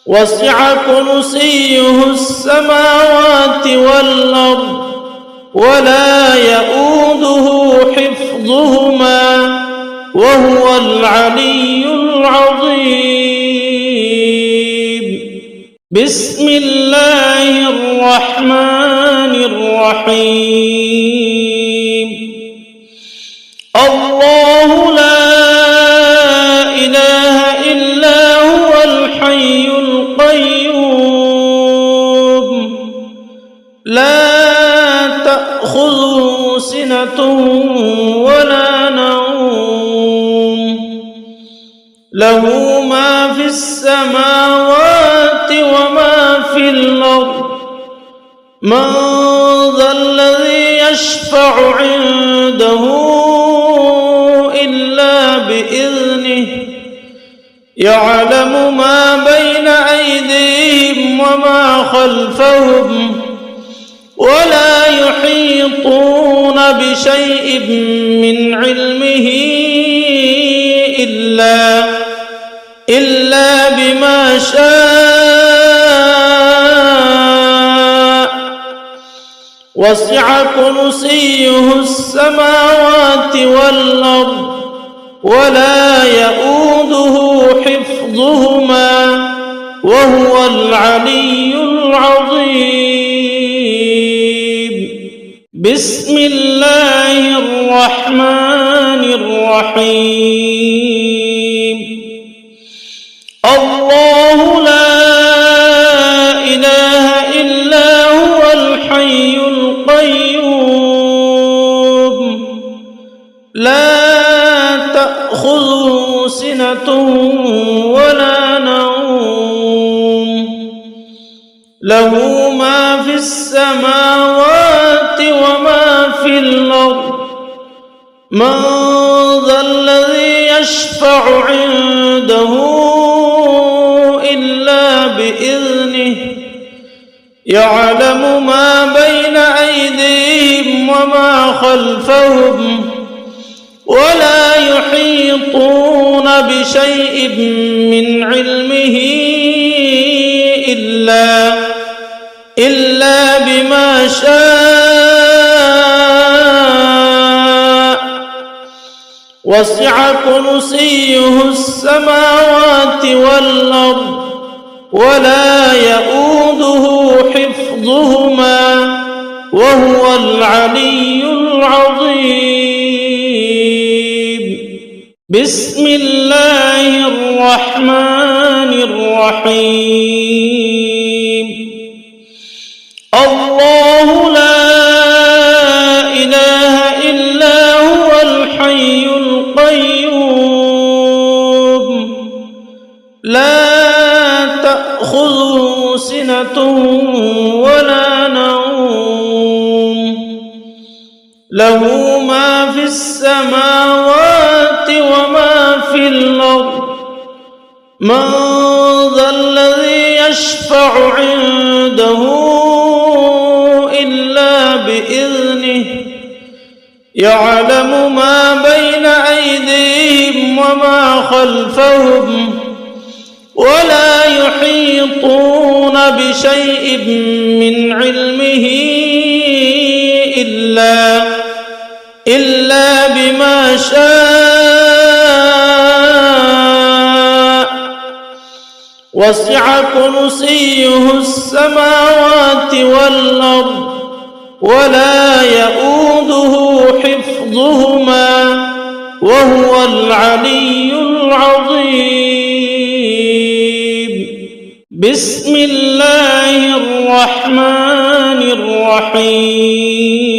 وسع كرسيه السماوات والأرض ولا يؤوده حفظهما وهو العلي العظيم. بسم الله الرحمن الرحيم. الله لا إله إلا هو الحي القيوم لا تأخذه سنة ولا نوم له ما في السماوات وما في الأرض من ذا الذي يشفع عنده إلا بإذنه يعلم ما بين أيديهم وما خلفهم ولا يحيطون بشيء من علمه إلا بما شاء وسع كرسيه السماوات والأرض ولا يؤوده حفظهما وهو العلي العظيم. بسم الله الرحمن الرحيم. الله لا إله إلا هو الحي القيوم لا تأخذه سنة ولا نوم له ما في السماوات وما في الأرض من ذا الذي يشفع عنده إلا بإذنه يعلم ما بين أيديهم وما خلفهم ولا يحيطون بشيء من علمه إلا بما شاء وسع كرسيه السماوات والأرض ولا يؤوده حفظهما وهو العلي العظيم. بسم الله الرحمن الرحيم. الله لا إله إلا هو الحي القيوم لا تأخذه سنة ولا نوم له ما في السماوات وما في الأرض من ذا الذي يشفع عنده إلا بإذنه يعلم ما بين أيديهم وما خلفهم ولا يحيطون بشيء من علمه إلا بما شاء وسع كرسيه السماوات والأرض ولا يؤوده حفظهما وهو العلي العظيم. بسم الله الرحمن الرحيم.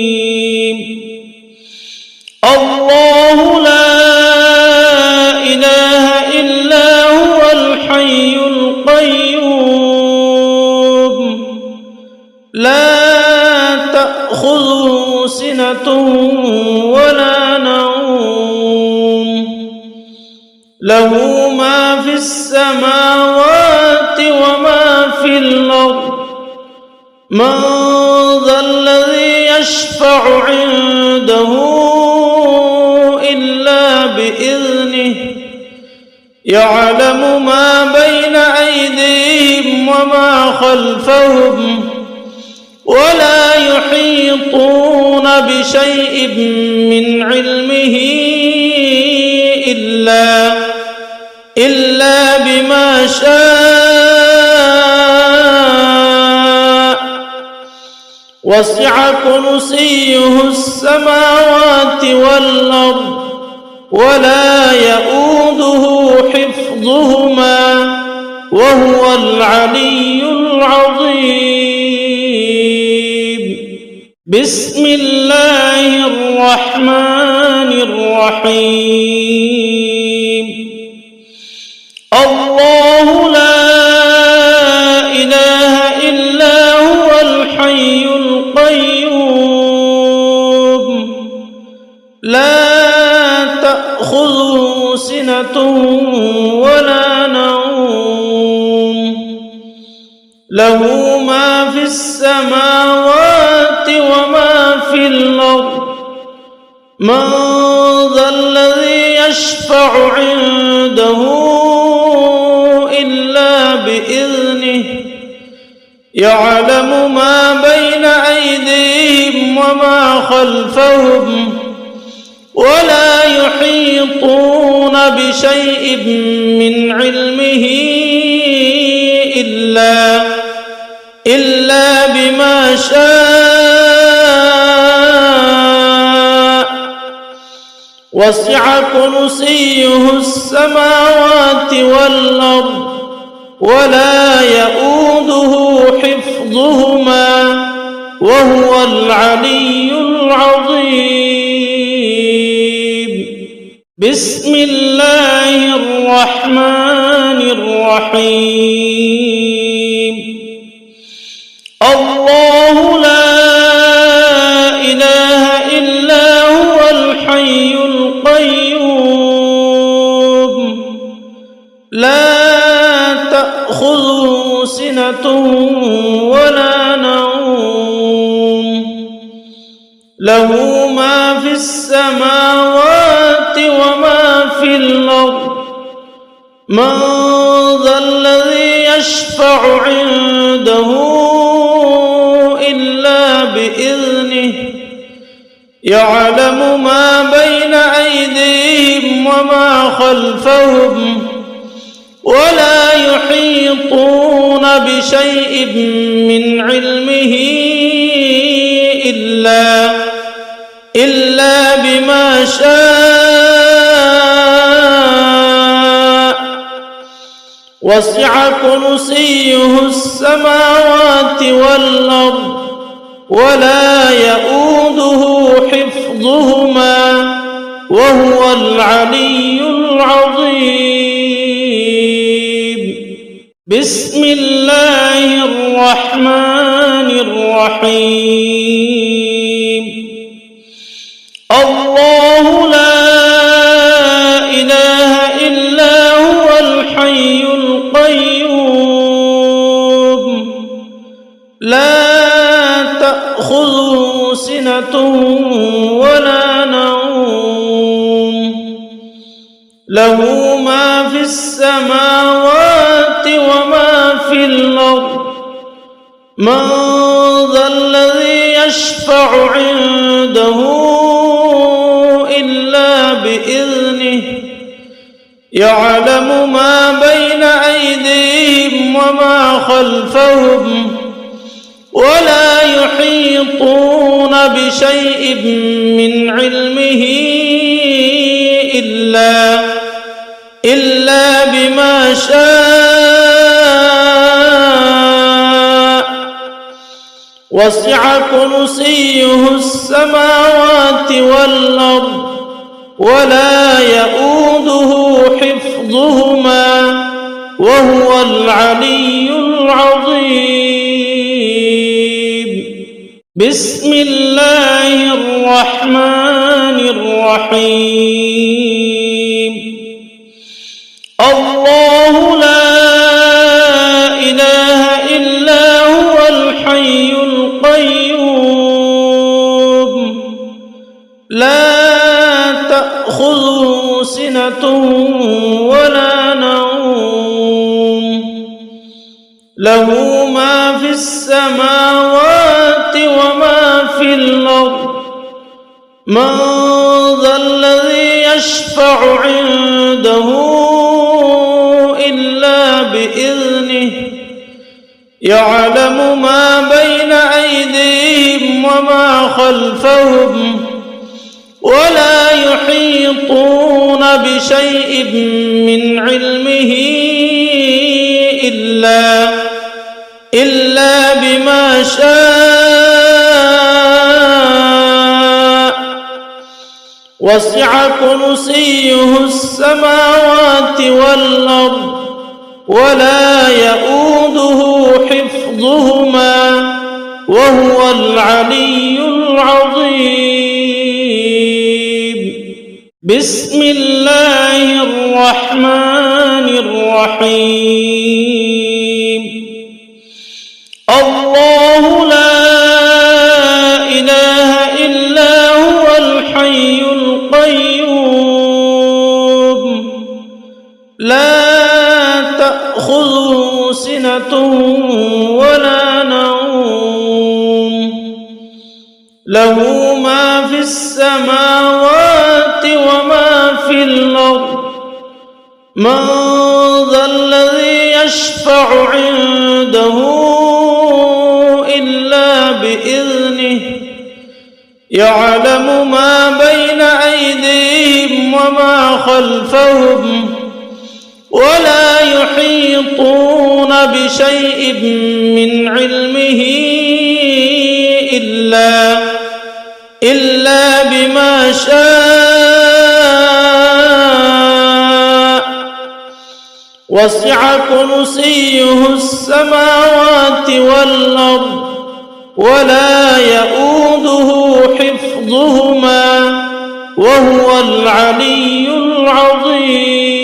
الله لا إله إلا هو الحي القيوم لا تأخذه سنة ولا نوم له ما في السماوات وما في الأرض من ذا الذي يشفع عنده إلا بإذنه يعلم ما بين أيديهم وما خلفهم ولا يحيطون بشيء من علمه إلا بما شاء وسع كرسيه السماوات والأرض ولا يؤوده حفظهما وهو العلي العظيم. بسم الله الرحمن الرحيم. الله لا إله إلا هو الحي القيوم لا تأخذه سنة ولا نوم له ما في السماوات وما في الأرض من ذا الذي يشفع عنده إلا بإذنه يعلم ما بين أيديهم وما خلفهم ولا يحيطون بشيء من علمه إلا بما شاء وسع كرسيه السماوات والأرض ولا يؤوده حفظهما وهو العلي العظيم. بسم الله الرحمن الرحيم. الله لا إله إلا هو الحي القيوم لا تأخذه سنة ولا نوم له ما في السماوات وما في الأرض من ذا الذي يشفع عنده إلا بإذنه يعلم ما بين أيديهم وما خلفهم ولا يحيطون بشيء من علمه إلا بما شاء وسع كرسيه السماوات والأرض ولا يؤوده حفظهما وهو العلي العظيم. بسم الله الرحمن الرحيم. الله لا إله إلا هو الحي القيوم لا تأخذه سنة ولا نوم له ما في السماوات وما في الأرض من ذا الذي يشفع عنده إلا بإذنه يعلم ما بين أيديهم وما خلفهم ولا يحيطون بشيء من علمه إلا بما شاء وسع كرسيه السماوات والأرض ولا يؤوده حفظهما وهو العلي العظيم. بسم الله الرحمن الرحيم. الله لا إله إلا هو الحي القيوم لا تأخذه سنة ولا نوم له ما في السماوات وما في الأرض من ذا الذي يشفع عنده إلا بإذنه يعلم ما بين أيديهم وما خلفهم ولا يحيطون بشيء من علمه إلا بما شاء وسع كرسيه السماوات والأرض ولا يؤوده حفظهما وهو العلي العظيم. بسم الله الرحمن الرحيم. الله لا إله إلا هو الحي القيوم لا تأخذه سنة ولا نوم له ما في السماوات وما في الأرض من ذا الذي يشفع عنده إلا بإذنه يعلم ما بين أيديهم وما خلفهم ولا يحيطون بشيء من علمه إلا بما شاء وسع كرسيه السماوات والأرض ولا يؤوده حفظهما وهو العلي العظيم.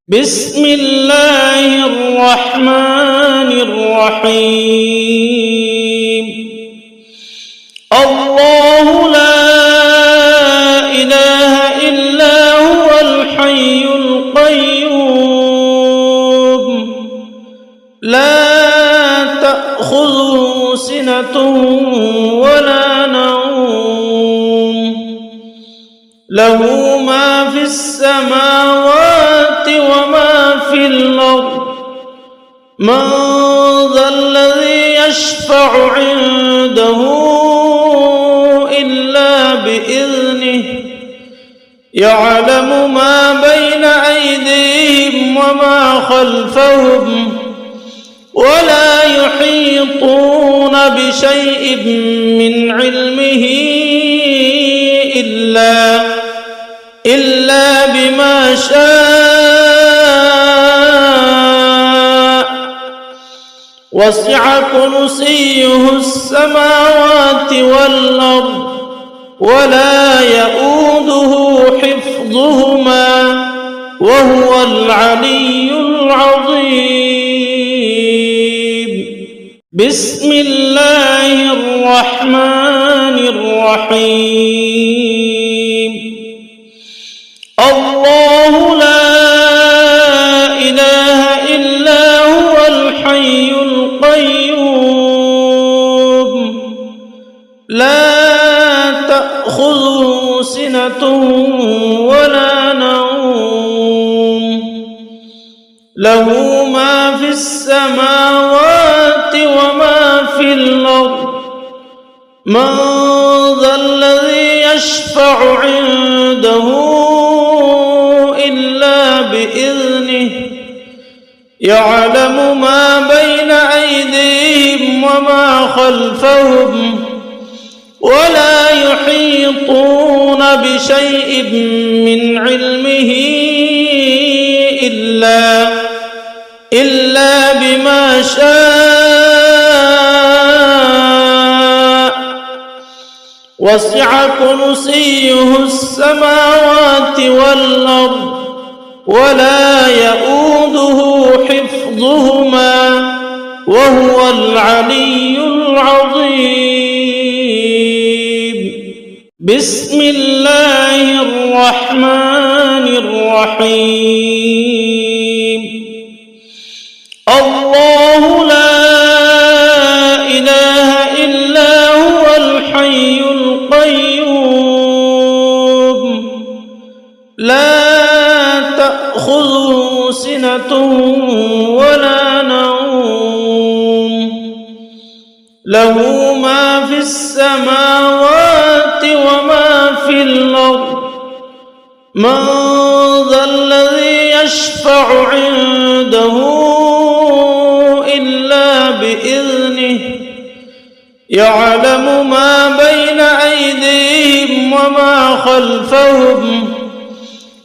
بسم الله الرحمن الرحيم. الله لا إله إلا هو الحي القيوم لا تأخذه سنة ولا نوم له ما في السماوات وما في الأرض من ذا الذي يشفع عنده إلا بإذنه يعلم ما بين أيديهم وما خلفهم ولا يحيطون بشيء من علمه إلا بما شاء وسع كرسيه السماوات والأرض ولا يؤوده حفظهما وهو العلي العظيم. بسم الله الرحمن الرحيم. سنة ولا نوم له ما في السماوات وما في الأرض من ذا الذي يشفع عنده إلا بإذنه يعلم ما بين أيديهم وما خلفهم ولا يحيطون بشيء من علمه إلا بما شاء وسع كرسيه السماوات والأرض ولا يؤوده حفظهما وهو العلي العظيم. بسم الله الرحمن الرحيم. الله لا إله إلا هو الحي القيوم لا تأخذه سنة ولا نوم له ما في السماوات وما في الأرض من ذا الذي يشفع عنده إلا بإذنه يعلم ما بين أيديهم وما خلفهم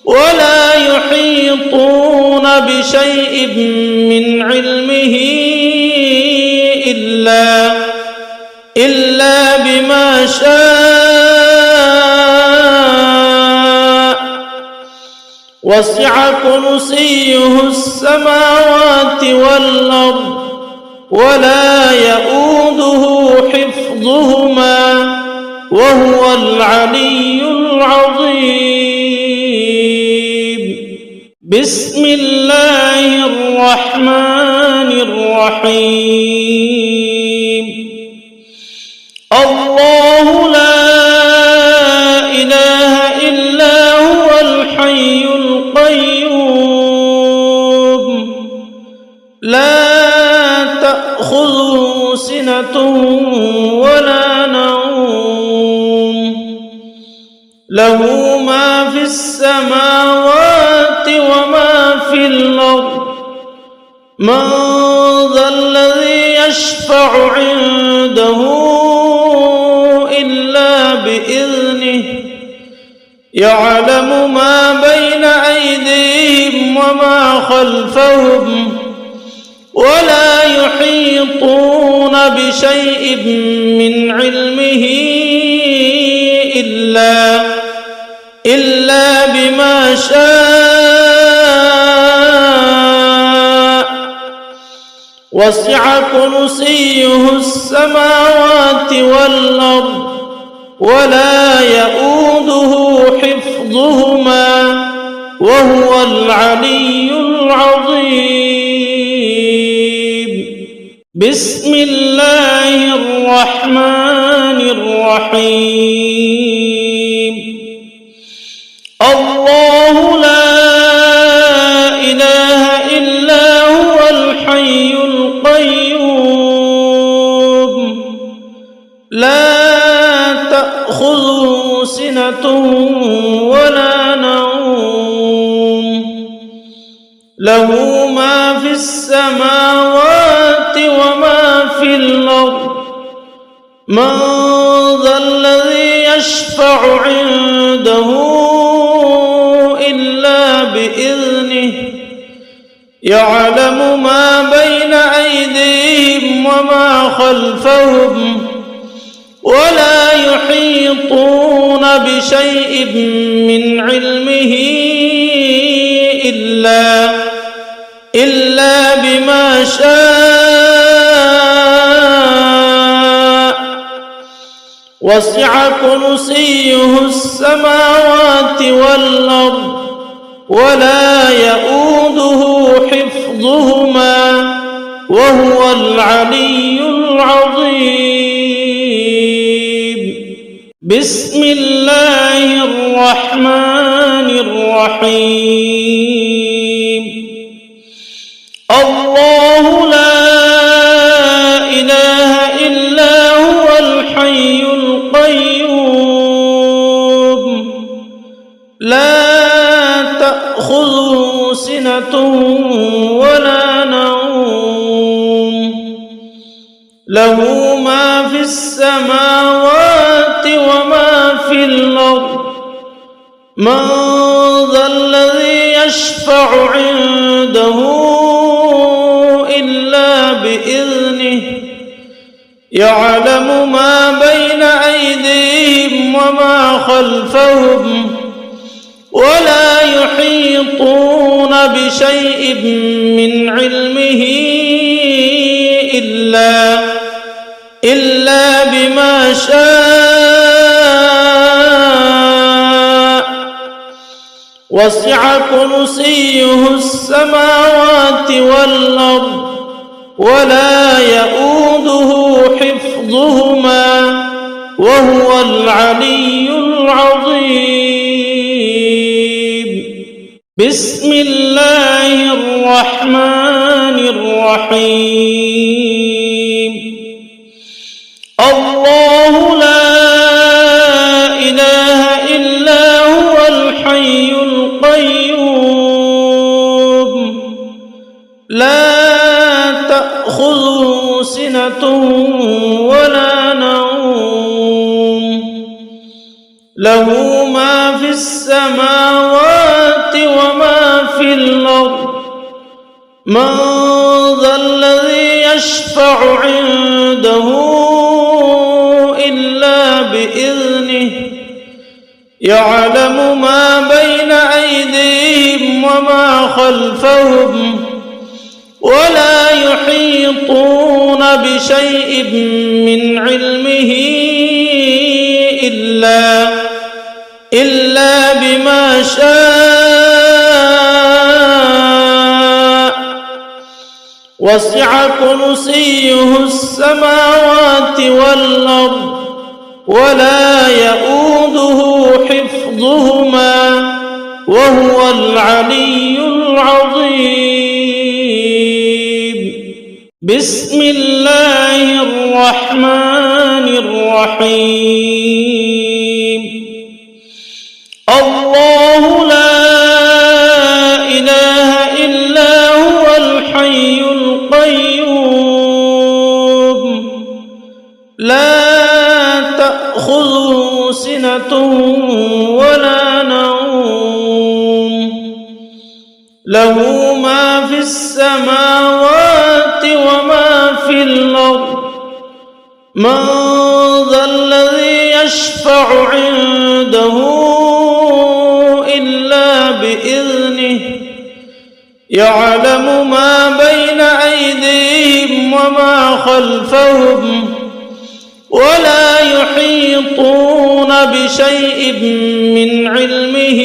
ولا يحيطون بشيء من علمه إلا بما شاء وسع كرسيه السماوات والأرض ولا يؤوده حفظهما وهو العلي العظيم. بسم الله الرحمن الرحيم. الله لا إله إلا هو الحي القيوم لا تأخذه سنة ولا نوم له ما في السماوات وما في الأرض من ذا الذي يشفع عنده إلا بإذنه يعلم ما بين أيديهم وما خلفهم ولا يحيطون بشيء من علمه إلا بما شاء وسع كرسيه السماوات والأرض ولا يؤوده حفظهما وهو العلي العظيم. بسم الله الرحمن الرحيم. الله لا إله إلا هو الحي القيوم لا تأخذه سنة ولا نوم له ما في السماوات وما في الأرض من ذا الذي يشفع عنده إلا بإذنه يعلم ما بين أيديهم وما خلفهم ولا يحيطون بشيء من علمه إلا بما شاء وسع كرسيه السماوات والأرض ولا يؤوده حفظهما وهو العلي العظيم. بسم الله الرحمن الرحيم الله لا إله إلا هو الحي القيوم لا تأخذه سنة ولا نوم له ما في السماوات وما في الأرض من ذا الذي يشفع عنده إلا بإذنه يعلم ما بين أيديهم وما خلفهم ولا يحيطون بشيء من علمه إلا بما شاء وسع كرسيه السماوات والأرض ولا يؤوده حفظهما وهو العلي العظيم بسم الله الرحمن الرحيم الله لا إله إلا هو الحي القيوم لا تأخذه سنة ولا نوم له ما في السماوات وما في الأرض من ذا الذي يشفع عنده إلا بإذنه يعلم ما بين أيديهم وما خلفهم ولا يحيطون بشيء من علمه إلا بما شاء وسع كرسيه السماوات والأرض ولا يؤوده حفظهما وهو العلي العظيم بسم الله الرحمن الرحيم الله لا إله إلا هو الحي القيوم لا تأخذه سنة ولا نوم له ما في السماوات وما في الأرض من ذا الذي يشفع عنده إلا بإذنه يعلم ما بين أيديهم وما خلفهم ولا يحيطون بشيء من علمه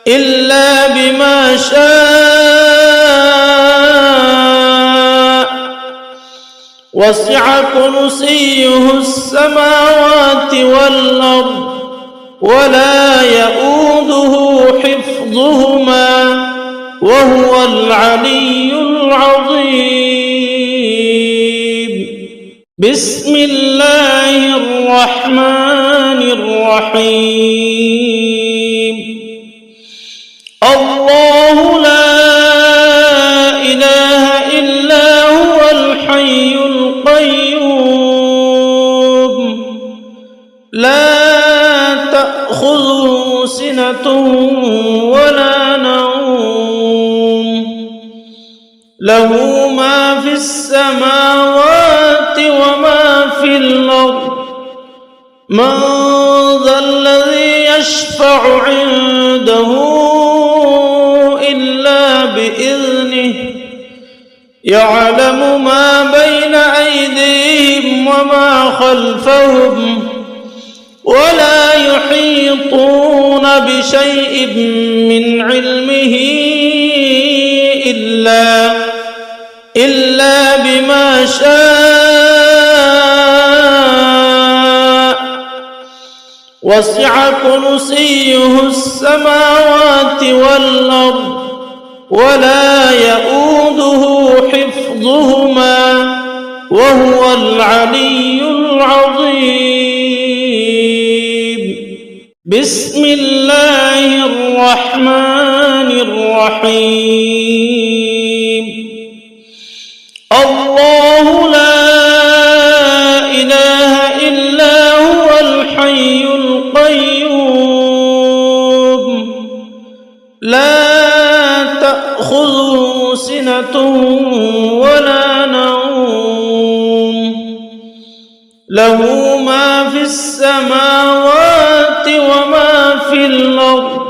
إلا بما شاء وسع كرسيه السماوات والأرض ولا يؤوده حفظهما وهو العلي العظيم بسم الله الرحمن الرحيم الله لا إله إلا هو الحي القيوم لا تأخذه سنة ولا نوم له ما في السماوات وما في الأرض من ذا الذي يشفع عنده إلا بإذنه يعلم ما بين أيديهم وما خلفهم ولا يحيطون بشيء من علمه إلا بما شاء وسع كرسيه السماوات والأرض ولا يؤوده حفظهما وهو العلي العظيم. بسم الله الرحمن الرحيم. الله لا إله إلا هو الحي القيوم لا تأخذه سنة ولا نوم له ما في السماوات وما في الأرض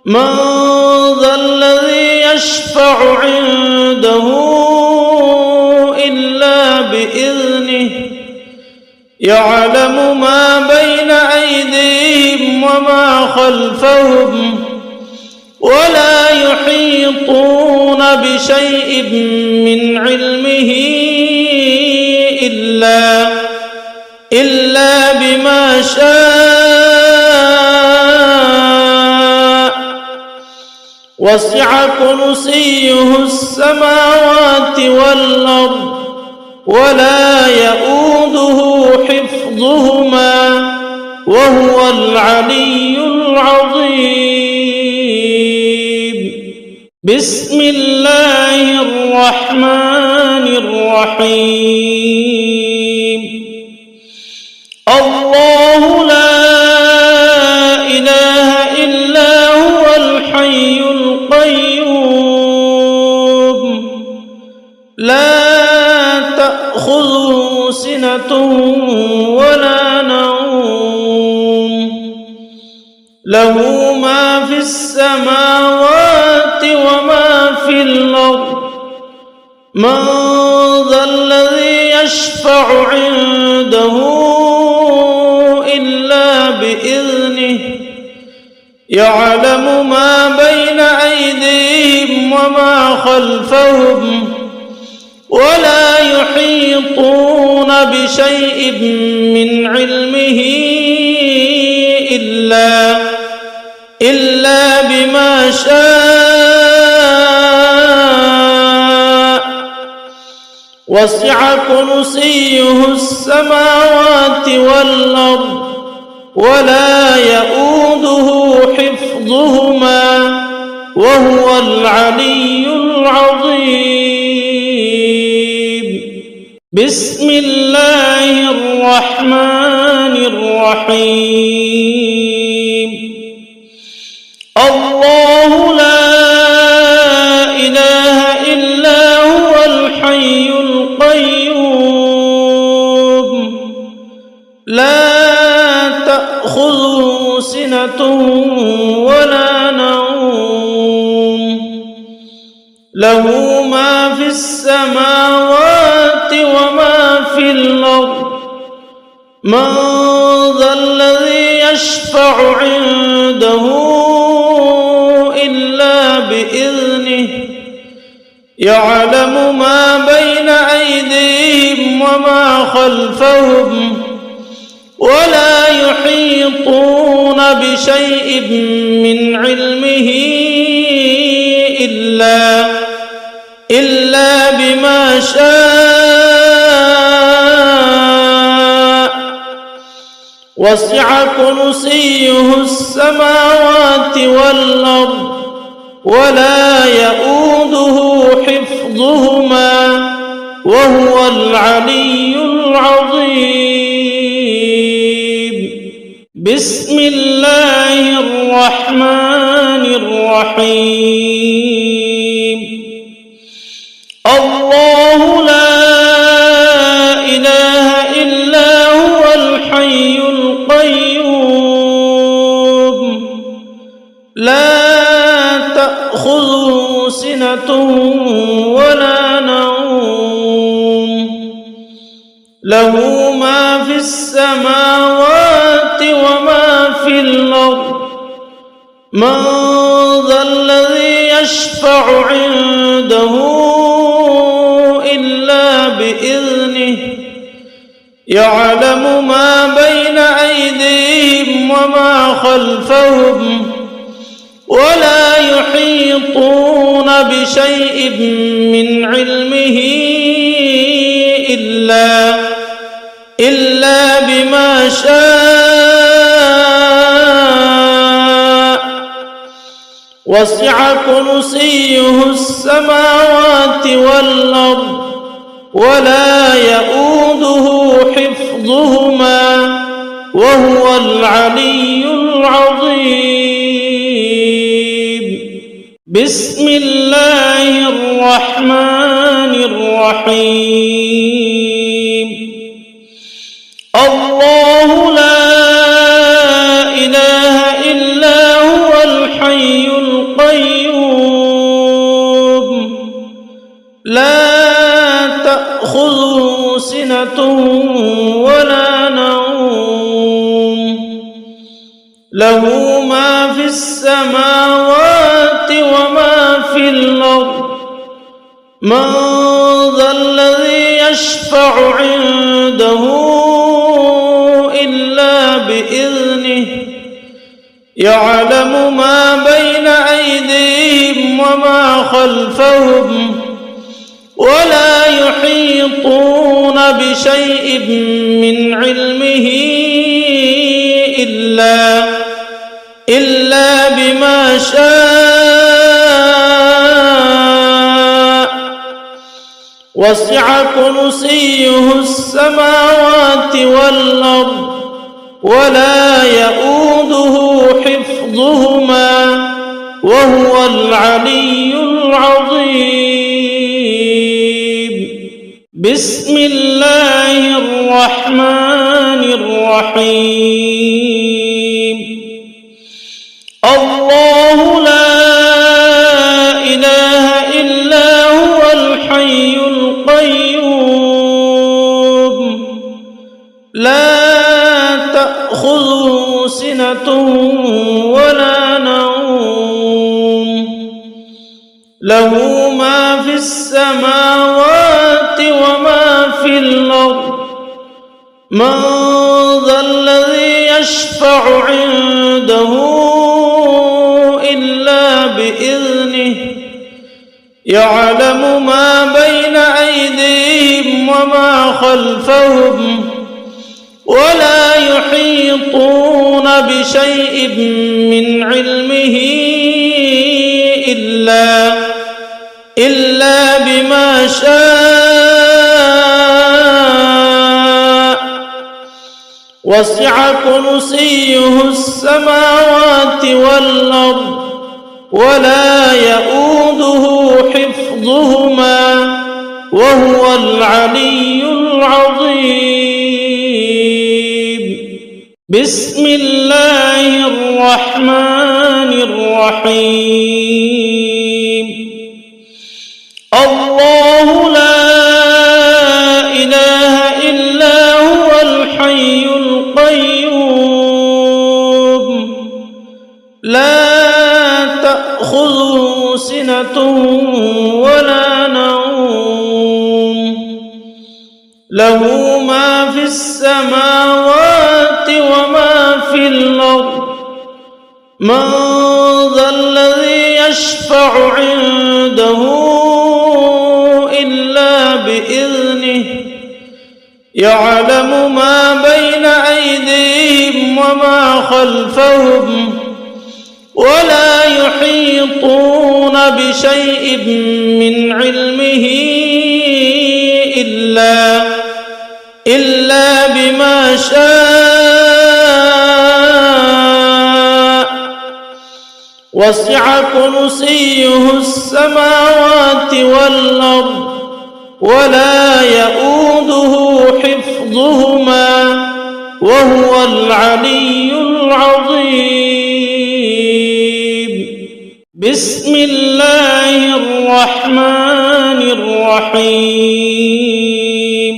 من ذا الذي يشفع عنده إلا بإذنه يعلم ما بين أيديهم وما خلفهم ولا يحيطون بشيء من علمه إلا بما شاء وسع كرسيه السماوات والأرض ولا يؤوده حفظهما وهو العلي العظيم. بسم الله الرحمن الرحيم. الله لا إله إلا هو الحي القيوم لا تأخذه سنة ولا نوم له ما في السماوات وما في الأرض من ذا الذي يشفع عنده إلا بإذنه يعلم ما بين أيديهم وما خلفهم ولا يحيطون بشيء من علمه إلا بما شاء وسع كرسيه السماوات والأرض ولا يؤوده حفظهما وهو العلي العظيم. بسم الله الرحمن الرحيم. الله لا إله إلا هو الحي القيوم لا تأخذه سنة ولا نوم له ما في السماوات وما في الأرض من ذا الذي يشفع عنده إلا بإذنه يعلم ما بين أيديهم وما خلفهم ولا يحيطون بشيء من علمه إلا بما شاء وسع كرسيه السماوات والأرض ولا يؤوده حفظهما وهو العلي العظيم. بسم الله الرحمن الرحيم. الله لا إله إلا هو الحي القيوم لا تأخذه سنة ولا نوم له ما في السماوات وما في الأرض من ذا الذي يشفع عنده إلا بإذنه يعلم ما بين أيديهم وما خلفهم ولا يحيطون بشيء من علمه إلا بما شاء وسع كرسيه السماوات والأرض ولا يؤوده حفظهما وهو العلي العظيم. بسم الله الرحمن الرحيم. الله لا إله إلا هو الحي القيوم لا تأخذه سنة ولا نوم له ما في السماوات وما في الأرض من ذا الذي يشفع عنده إلا بإذنه يعلم ما بين أيديهم وما خلفهم ولا يحيطون بشيء من علمه إلا بما شاء وسع كرسيه السماوات والأرض ولا يؤوده حفظهما وهو العلي العظيم. بسم الله الرحمن الرحيم. الله لا إله إلا هو الحي القيوم لا تأخذه سنة ولا نوم له ما في السماوات وما في الأرض من ذا الذي يشفع عنده إلا بإذنه يعلم ما بين أيديهم وما خلفهم ولا يحيطون بشيء من علمه إلا بما شاء وسع كرسيه السماوات والأرض ولا يؤوده حفظهما وهو العلي العظيم. بسم الله الرحمن الرحيم. الله لا إله إلا هو الحي القيوم لا تأخذه سنة ولا نوم له ما في السماوات وما في الأرض من ذا الذي يشفع عنده إلا بإذنه يعلم ما بين أيديهم وما خلفهم ولا يحيطون بشيء من علمه إلا بما شاء وسع كرسيه السماوات والأرض ولا يؤوده حفظهما وهو العلي العظيم. بسم الله الرحمن الرحيم.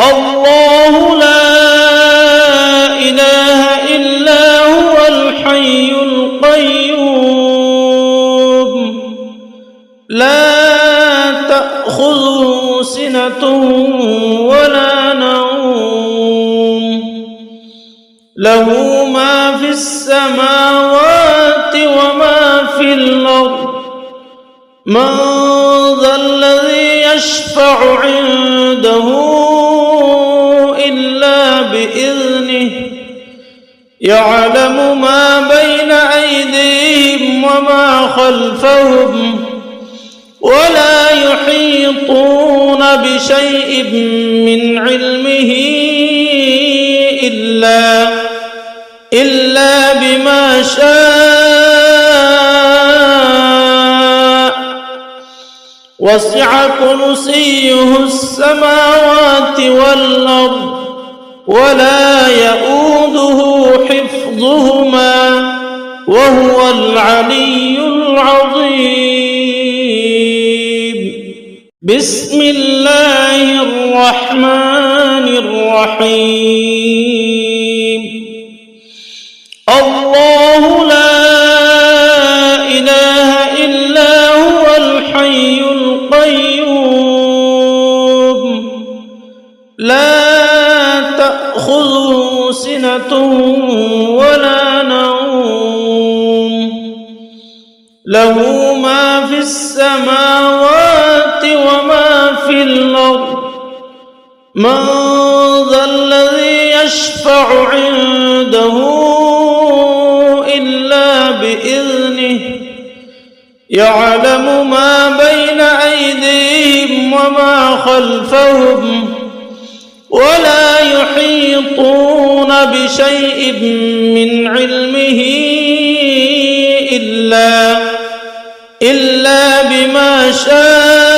الله لا إله إلا هو الحي القيوم لا تأخذه سنة ولا نوم له ما في السماوات وما في الأرض من ذا الذي يشفع عنده إلا بإذنه يعلم ما بين أيديهم وما خلفهم ولا يحيطون بشيء من علمه إلا بما شاء وسع كرسيه السماوات والأرض ولا يؤوده حفظهما وهو العلي العظيم. بسم الله الرحمن الرحيم. الله لا إله إلا هو الحي القيوم لا تأخذه سنة ولا نوم له ما في السماوات وما في الأرض من ذا الذي يشفع عنده إلا بإذنه يعلم ما بين أيديهم وما خلفهم ولا يحيطون بشيء من علمه إلا بما شاء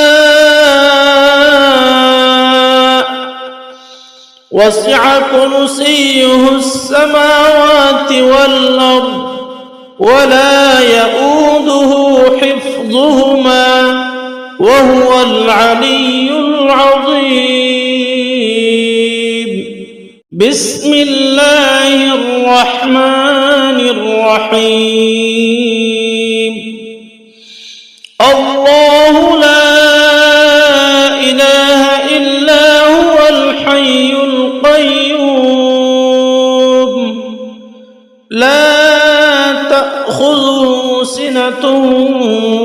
وسع كرسيه السماوات والأرض ولا يؤوده حفظهما وهو العلي العظيم. بسم الله الرحمن الرحيم. الله لا إله إلا هو الحي القيوم لا تأخذه سنة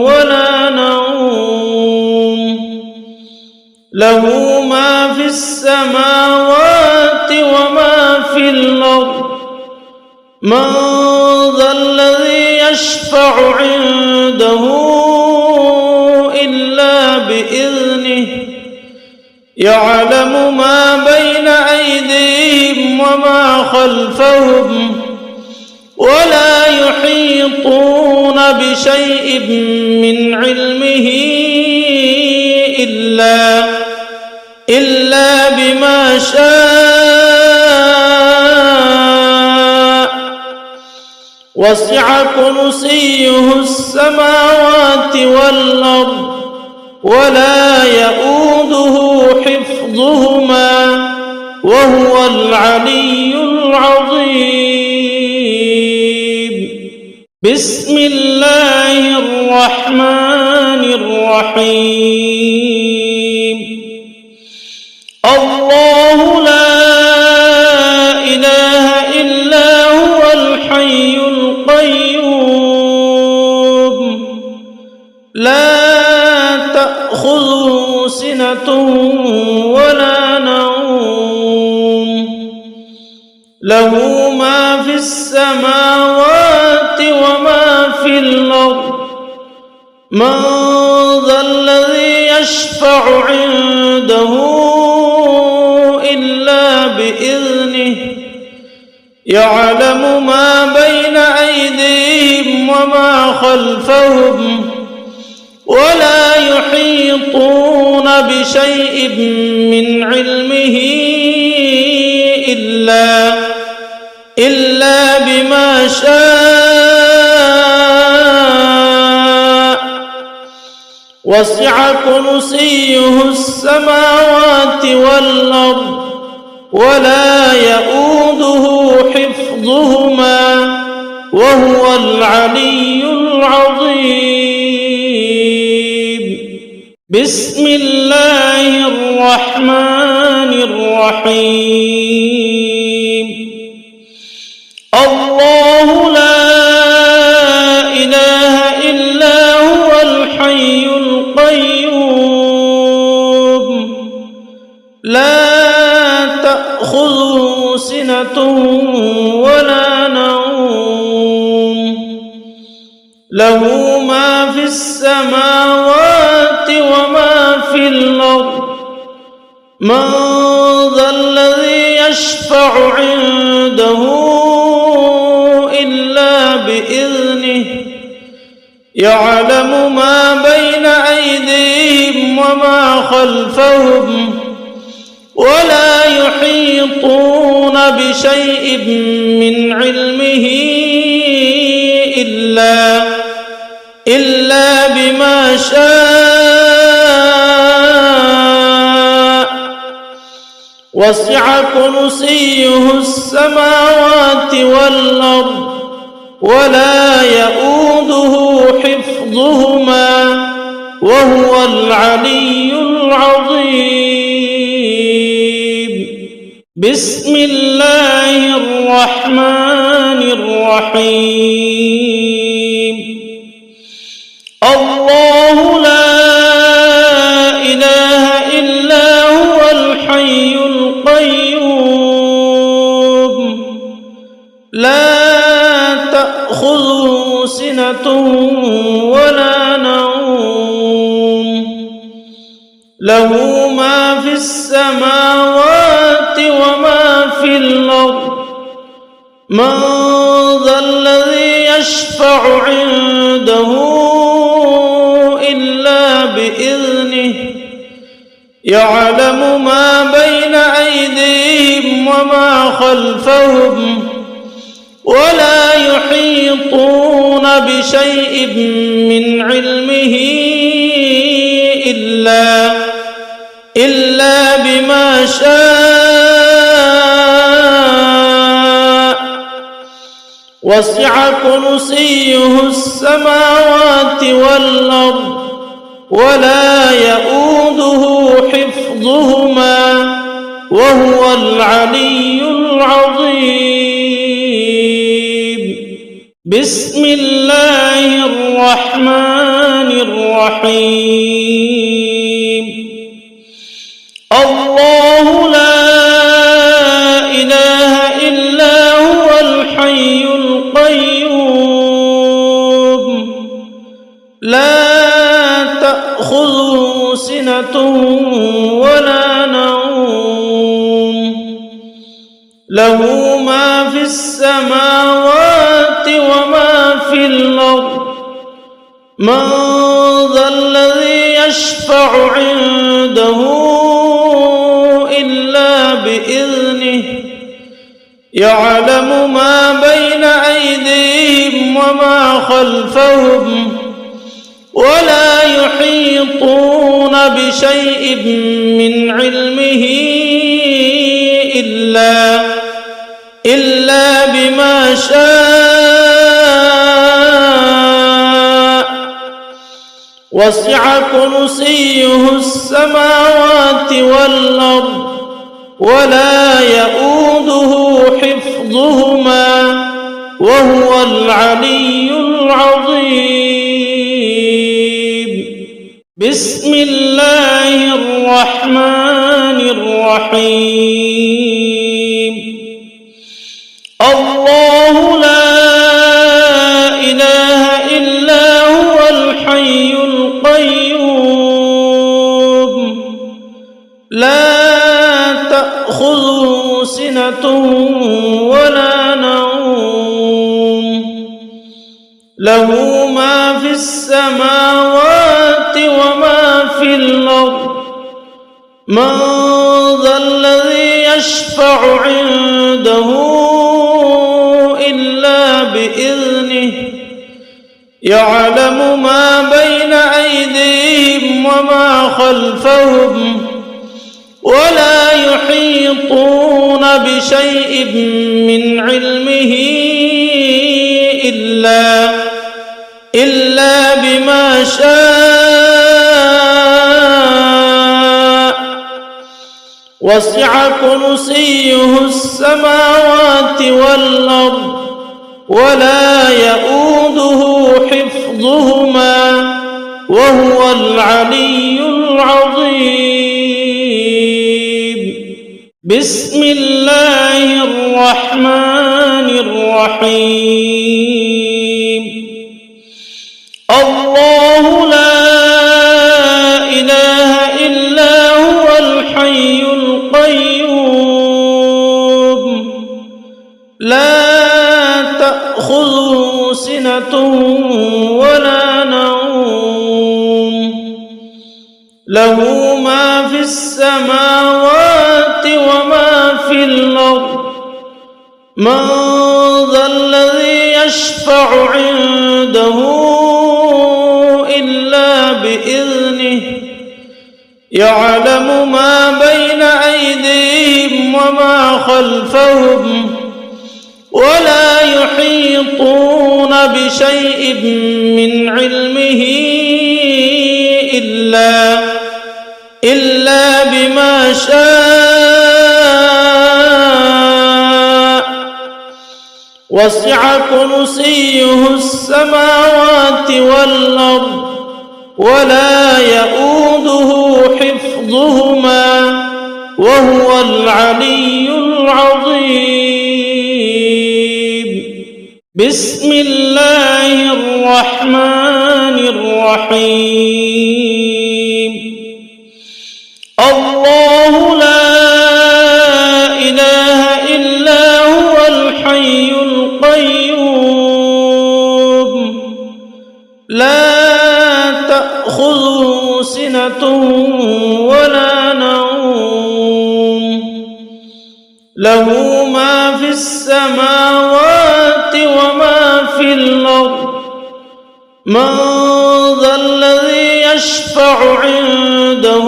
ولا نوم له ما في السماوات وما في الأرض من ذا الذي يشفع عنده إلا بإذنه يعلم ما بين أيديهم وما خلفهم ولا يحيطون بشيء من علمه إلا بما شاء وسع كرسيه السماوات والأرض ولا يؤوده حفظهما وهو العلي العظيم. بسم الله الرحمن الرحيم. الله لا إله إلا هو الحي القيوم لا تأخذه سنة ولا نوم له ما في السماوات وما في الأرض من ذا الذي يشفع عنده إلا بإذنه يعلم ما بين أيديهم وما خلفهم ولا يحيطون بشيء من علمه إلا بما شاء وسع كرسيه السماوات والأرض ولا يؤوده حفظهما وهو العلي العظيم. بسم الله الرحمن الرحيم. الله لا إله إلا هو الحي القيوم لا تأخذه سنة ولا نوم له ما في السماوات وما في الأرض من ذا الذي يشفع عنده إلا بإذنه يعلم ما بين أيديهم وما خلفهم ولا يحيطون بشيء من علمه إلا بما شاء وسع كرسيه السماوات والأرض ولا يؤوده حفظهما وهو العلي العظيم بسم الله الرحمن الرحيم الله لا إله إلا هو الحي القيوم لا تأخذه سنة ولا نوم له ما في السماوات وما في الأرض من ذا الذي يشفع عنده إلا بإذنه يعلم ما بين أيديهم وما خلفهم ولا يحيطون بشيء من علمه إلا بما شاء وسع كرسيه السماوات والأرض ولا يؤوده حفظهما وهو العلي العظيم بسم الله الرحمن الرحيم الله لا إله إلا هو الحي القيوم لا تأخذه سنة ولا نوم له ما في السماوات وما في الأرض من ذا الذي يشفع عنده إلا بإذنه يعلم ما بين أيديهم وما خلفهم ولا يحيطون بشيء من علمه إلا بما شاء وسع كرسيه السماوات والأرض ولا يؤوده حفظهما وهو العلي العظيم بسم الله الرحمن الرحيم الله لا إله إلا هو الحي القيوم لا تأخذه سنة ولا نوم له ما في السماوات وما في الأرض من ذا الذي يشفع عنده إلا بإذنه يعلم ما بين أيديهم وما خلفهم ولا يحيطون بشيء من علمه إلا بما شاء وسع كرسيه السماوات والأرض ولا يؤوده حفظهما وهو العلي العظيم. بسم الله الرحمن الرحيم. الله لا إله إلا هو الحي القيوم لا تأخذه سنة ولا نوم له ما في السماوات وما في الأرض من ذا الذي يشفع عنده إلا بإذنه يعلم ما بين أيديهم وما خلفهم ولا يحيطون بشيء من علمه إلا بما شاء وسع كرسيه السماوات والأرض ولا يؤوده حفظهما وهو العلي العظيم. بسم الله الرحمن الرحيم. الله لا إله إلا هو الحي القيوم لا تأخذه سنة ولا نوم له ما في السماوات وما في الأرض من ذا الذي يشفع عنده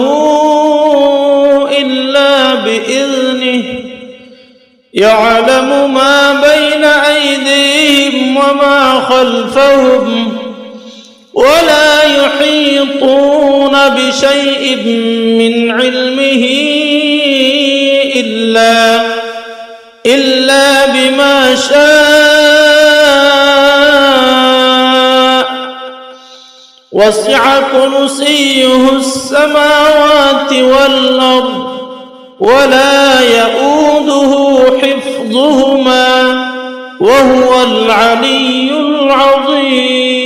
إلا بإذنه يعلم ما بين أيديهم وما خلفهم ولا يحيطون بشيء من علمه إلا بما شاء وسع كرسيه السماوات والأرض ولا يؤوده حفظهما وهو العلي العظيم.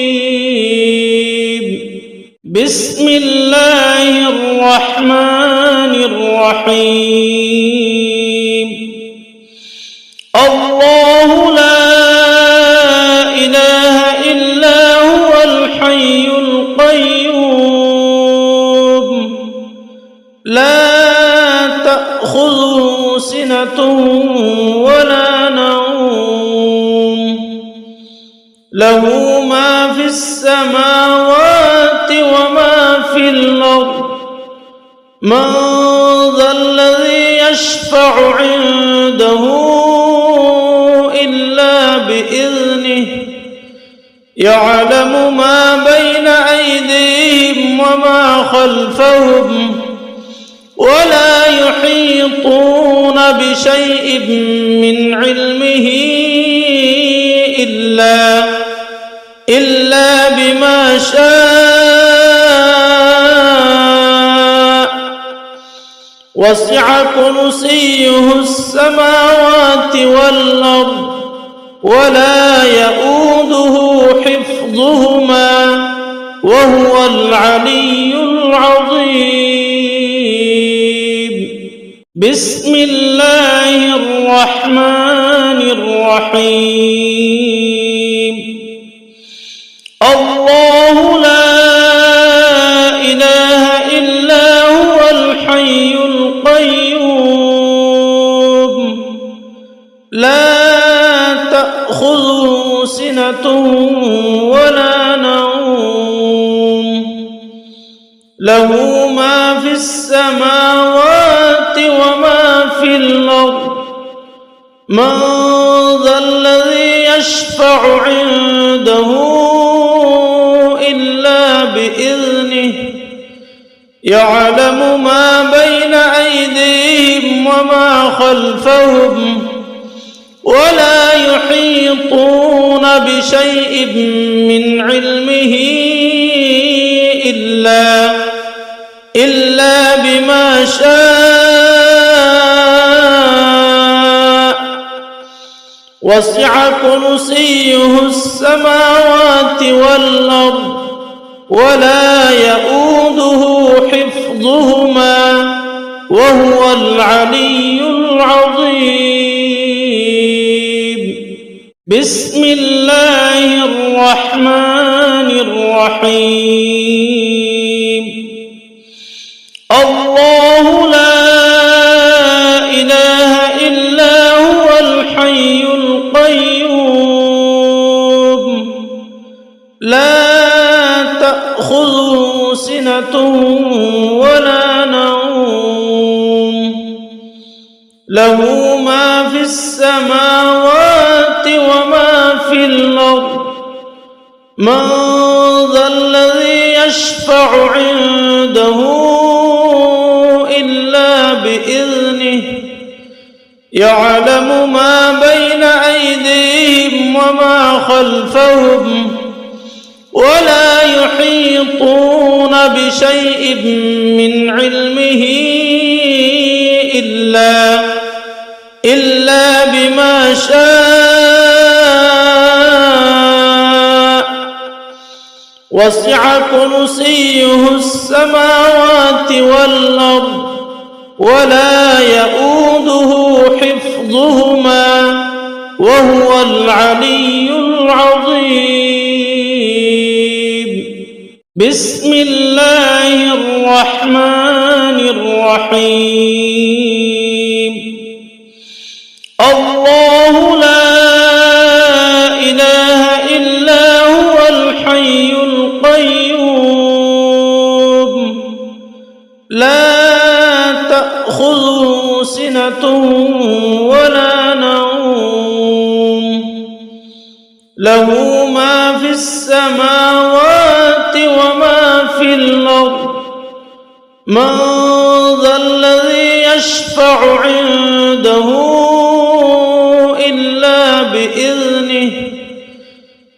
بسم الله الرحمن الرحيم. الله لا إله إلا هو الحي القيوم لا تأخذه سنة ولا نوم له ما في السماوات وما في الأرض من ذا الذي يشفع عنده إلا بإذنه يعلم ما بين أيديهم وما خلفهم ولا يحيطون بشيء من علمه إلا بما شاء وسع كرسيه السماوات والأرض ولا يؤوده حفظهما وهو العلي العظيم. بسم الله الرحمن الرحيم. الله لا إله إلا هو الحي القيوم لا تأخذه سنة ولا نوم له ما في السماوات وما في الأرض من ذا الذي يشفع عنده إلا بإذنه يعلم ما بين أيديهم وما خلفهم ولا يحيطون بشيء من علمه إلا بما شاء وسع كرسيه السماوات والأرض ولا يؤوده حفظهما وهو العلي العظيم. بسم الله الرحمن الرحيم. الله لا إله إلا هو الحي القيوم لا تأخذه سنة ولا نوم له ما في السماوات وما في الأرض من ذا الذي يشفع عنده إلا بإذنه يعلم ما بين أيديهم وما خلفهم ولا يحيطون بشيء من علمه إلا بما شاء وسع كرسيه السماوات والأرض ولا يؤوده حفظهما وهو العلي العظيم. بسم الله الرحمن الرحيم. الله لا إله إلا هو الحي القيوم لا تأخذه سنة ولا نوم له ما في السماوات وما في الأرض من ذا الذي يشفع عنده إلا بإذنه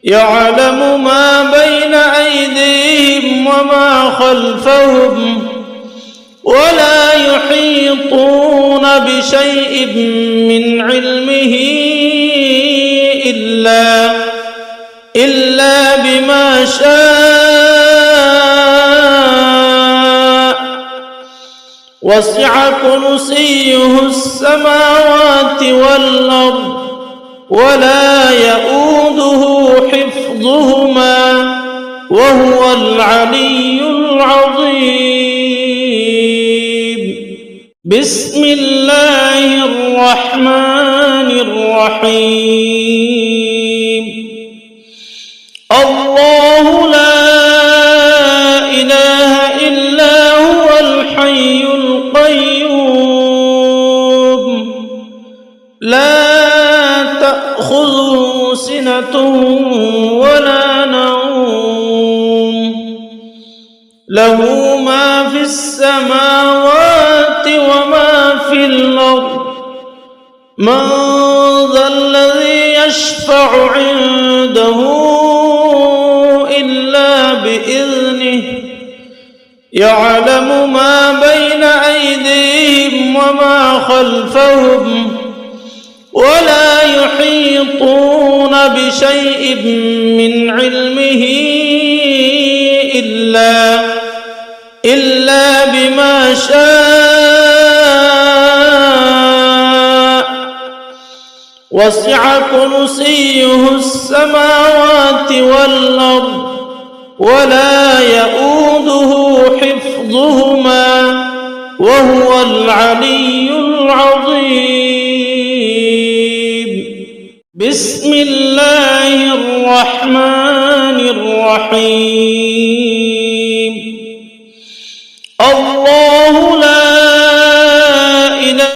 يعلم ما بين أيديهم وما خلفهم ولا يحيطون بشيء من علمه إلا بما شاء وسع كرسيه السماوات والأرض ولا يؤوده حفظهما وهو العلي العظيم. بسم الله الرحمن الرحيم. الله لا إله إلا هو الحي القيوم لا تأخذه سنة ولا نوم له ما في السماوات وما في الأرض من ذا الذي يشفع عنده إلا بإذنه يعلم ما بين أيديهم وما خلفهم ولا يحيطون بشيء من علمه إلا بما شاء وسع كرسيه السماوات والأرض ولا يؤوده حفظهما وهو العلي العظيم. بسم الله الرحمن الرحيم.